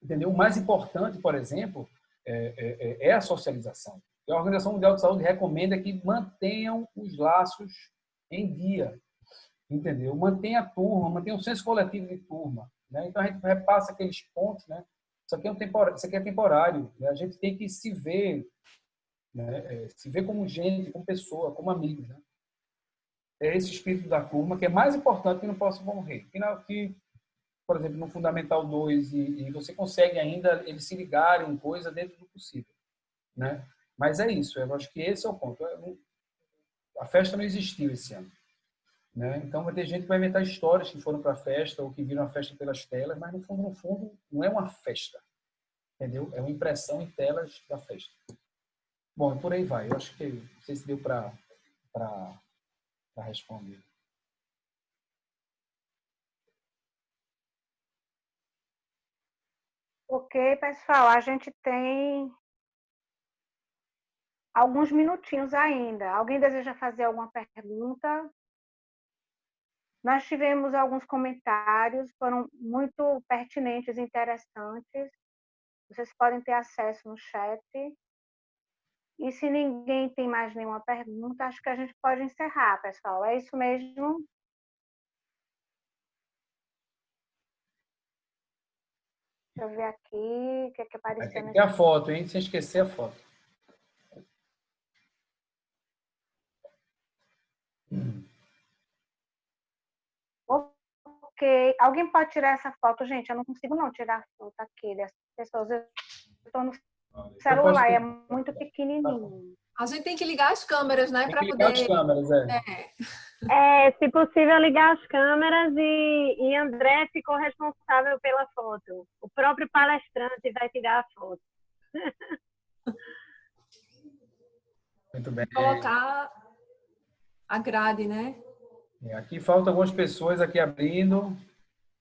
S2: Entendeu? O mais importante, por exemplo, é a socialização. E a Organização Mundial de Saúde recomenda que mantenham os laços em dia. Entendeu? Mantenha a turma, mantenha o senso coletivo de turma. Né? Então, a gente repassa aqueles pontos. Né? Isso aqui é temporário. Né? A gente tem que se ver, né? Se ver como gente, como pessoa, como amigo. Né? É esse espírito da turma que é mais importante que não possa morrer. Que, por exemplo, no Fundamental 2, e você consegue ainda eles se ligarem em coisa dentro do possível. Né? Mas é isso, eu acho que esse é o ponto. A festa não existiu esse ano. Né? Então, vai ter gente que vai inventar histórias que foram para a festa ou que viram a festa pelas telas, mas, no fundo, não é uma festa. Entendeu? É uma impressão em telas da festa. Bom, por aí vai. Eu acho que não sei se deu para responder.
S1: Ok, pessoal, a gente tem alguns minutinhos ainda. Alguém deseja fazer alguma pergunta? Nós tivemos alguns comentários, foram muito pertinentes e interessantes. Vocês podem ter acesso no chat. E se ninguém tem mais nenhuma pergunta, acho que a gente pode encerrar, pessoal. É isso mesmo? Deixa eu ver aqui o que é que apareceu.
S2: Tem que ter a foto, hein? Sem esquecer a foto.
S1: Ok. Alguém pode tirar essa foto? Gente, eu não consigo não tirar a foto aqui dessas pessoas. Eu estou no celular, é muito pequenininho.
S8: A gente tem que ligar as câmeras, né? Para
S2: ligar
S8: poder...
S2: as câmeras,
S3: se possível, ligar as câmeras e André ficou responsável pela foto. O próprio palestrante vai tirar a foto.
S2: Muito bem.
S8: Colocar a grade, né?
S2: Aqui faltam algumas pessoas aqui abrindo.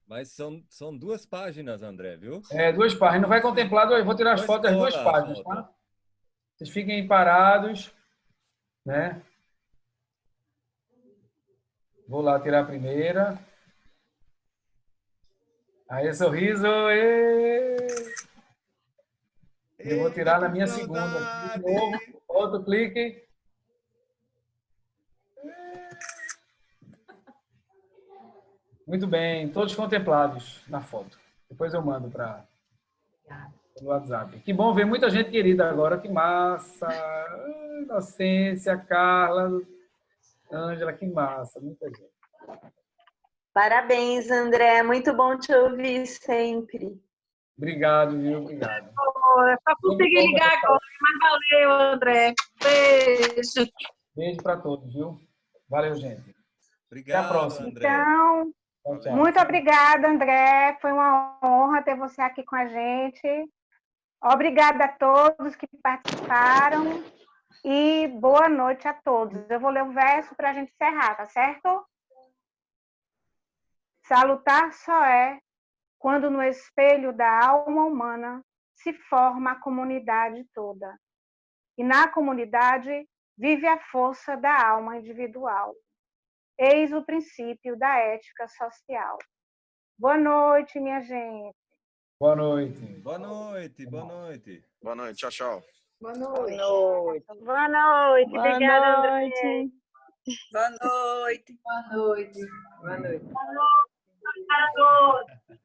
S5: Mas são 2 páginas, André, viu?
S2: 2 páginas. Não vai contemplar, eu vou tirar as fotos das 2 páginas, tá? Vocês fiquem parados, né? Vou lá tirar a primeira. Aí, sorriso. Eu vou tirar na minha segunda. Aqui, de novo. Outro clique. Muito bem. Todos contemplados na foto. Depois eu mando pelo WhatsApp. Que bom ver muita gente querida agora. Que massa. Inocência, Carla, Ângela, que massa. Muita gente.
S9: Parabéns, André. Muito bom te ouvir sempre.
S2: Obrigado, viu? Obrigado.
S10: Só consegui ligar agora, mas valeu, André. Beijo.
S2: Beijo para todos, viu? Valeu, gente.
S5: Obrigado,
S2: até a próxima.
S5: André.
S1: Então,
S2: tchau.
S1: Muito obrigada, André. Foi uma honra ter você aqui com a gente. Obrigada a todos que participaram e boa noite a todos. Eu vou ler o verso para a gente encerrar, tá certo? Salutar só é quando no espelho da alma humana se forma a comunidade toda. E na comunidade vive a força da alma individual. Eis o princípio da ética social. Boa noite, minha gente.
S2: Boa noite.
S5: Boa noite, boa noite.
S11: Boa noite, tchau, tchau.
S7: Boa noite.
S3: Boa noite. Obrigada, André.
S10: Boa noite.
S7: Boa noite.
S10: Boa noite. Boa noite a todos.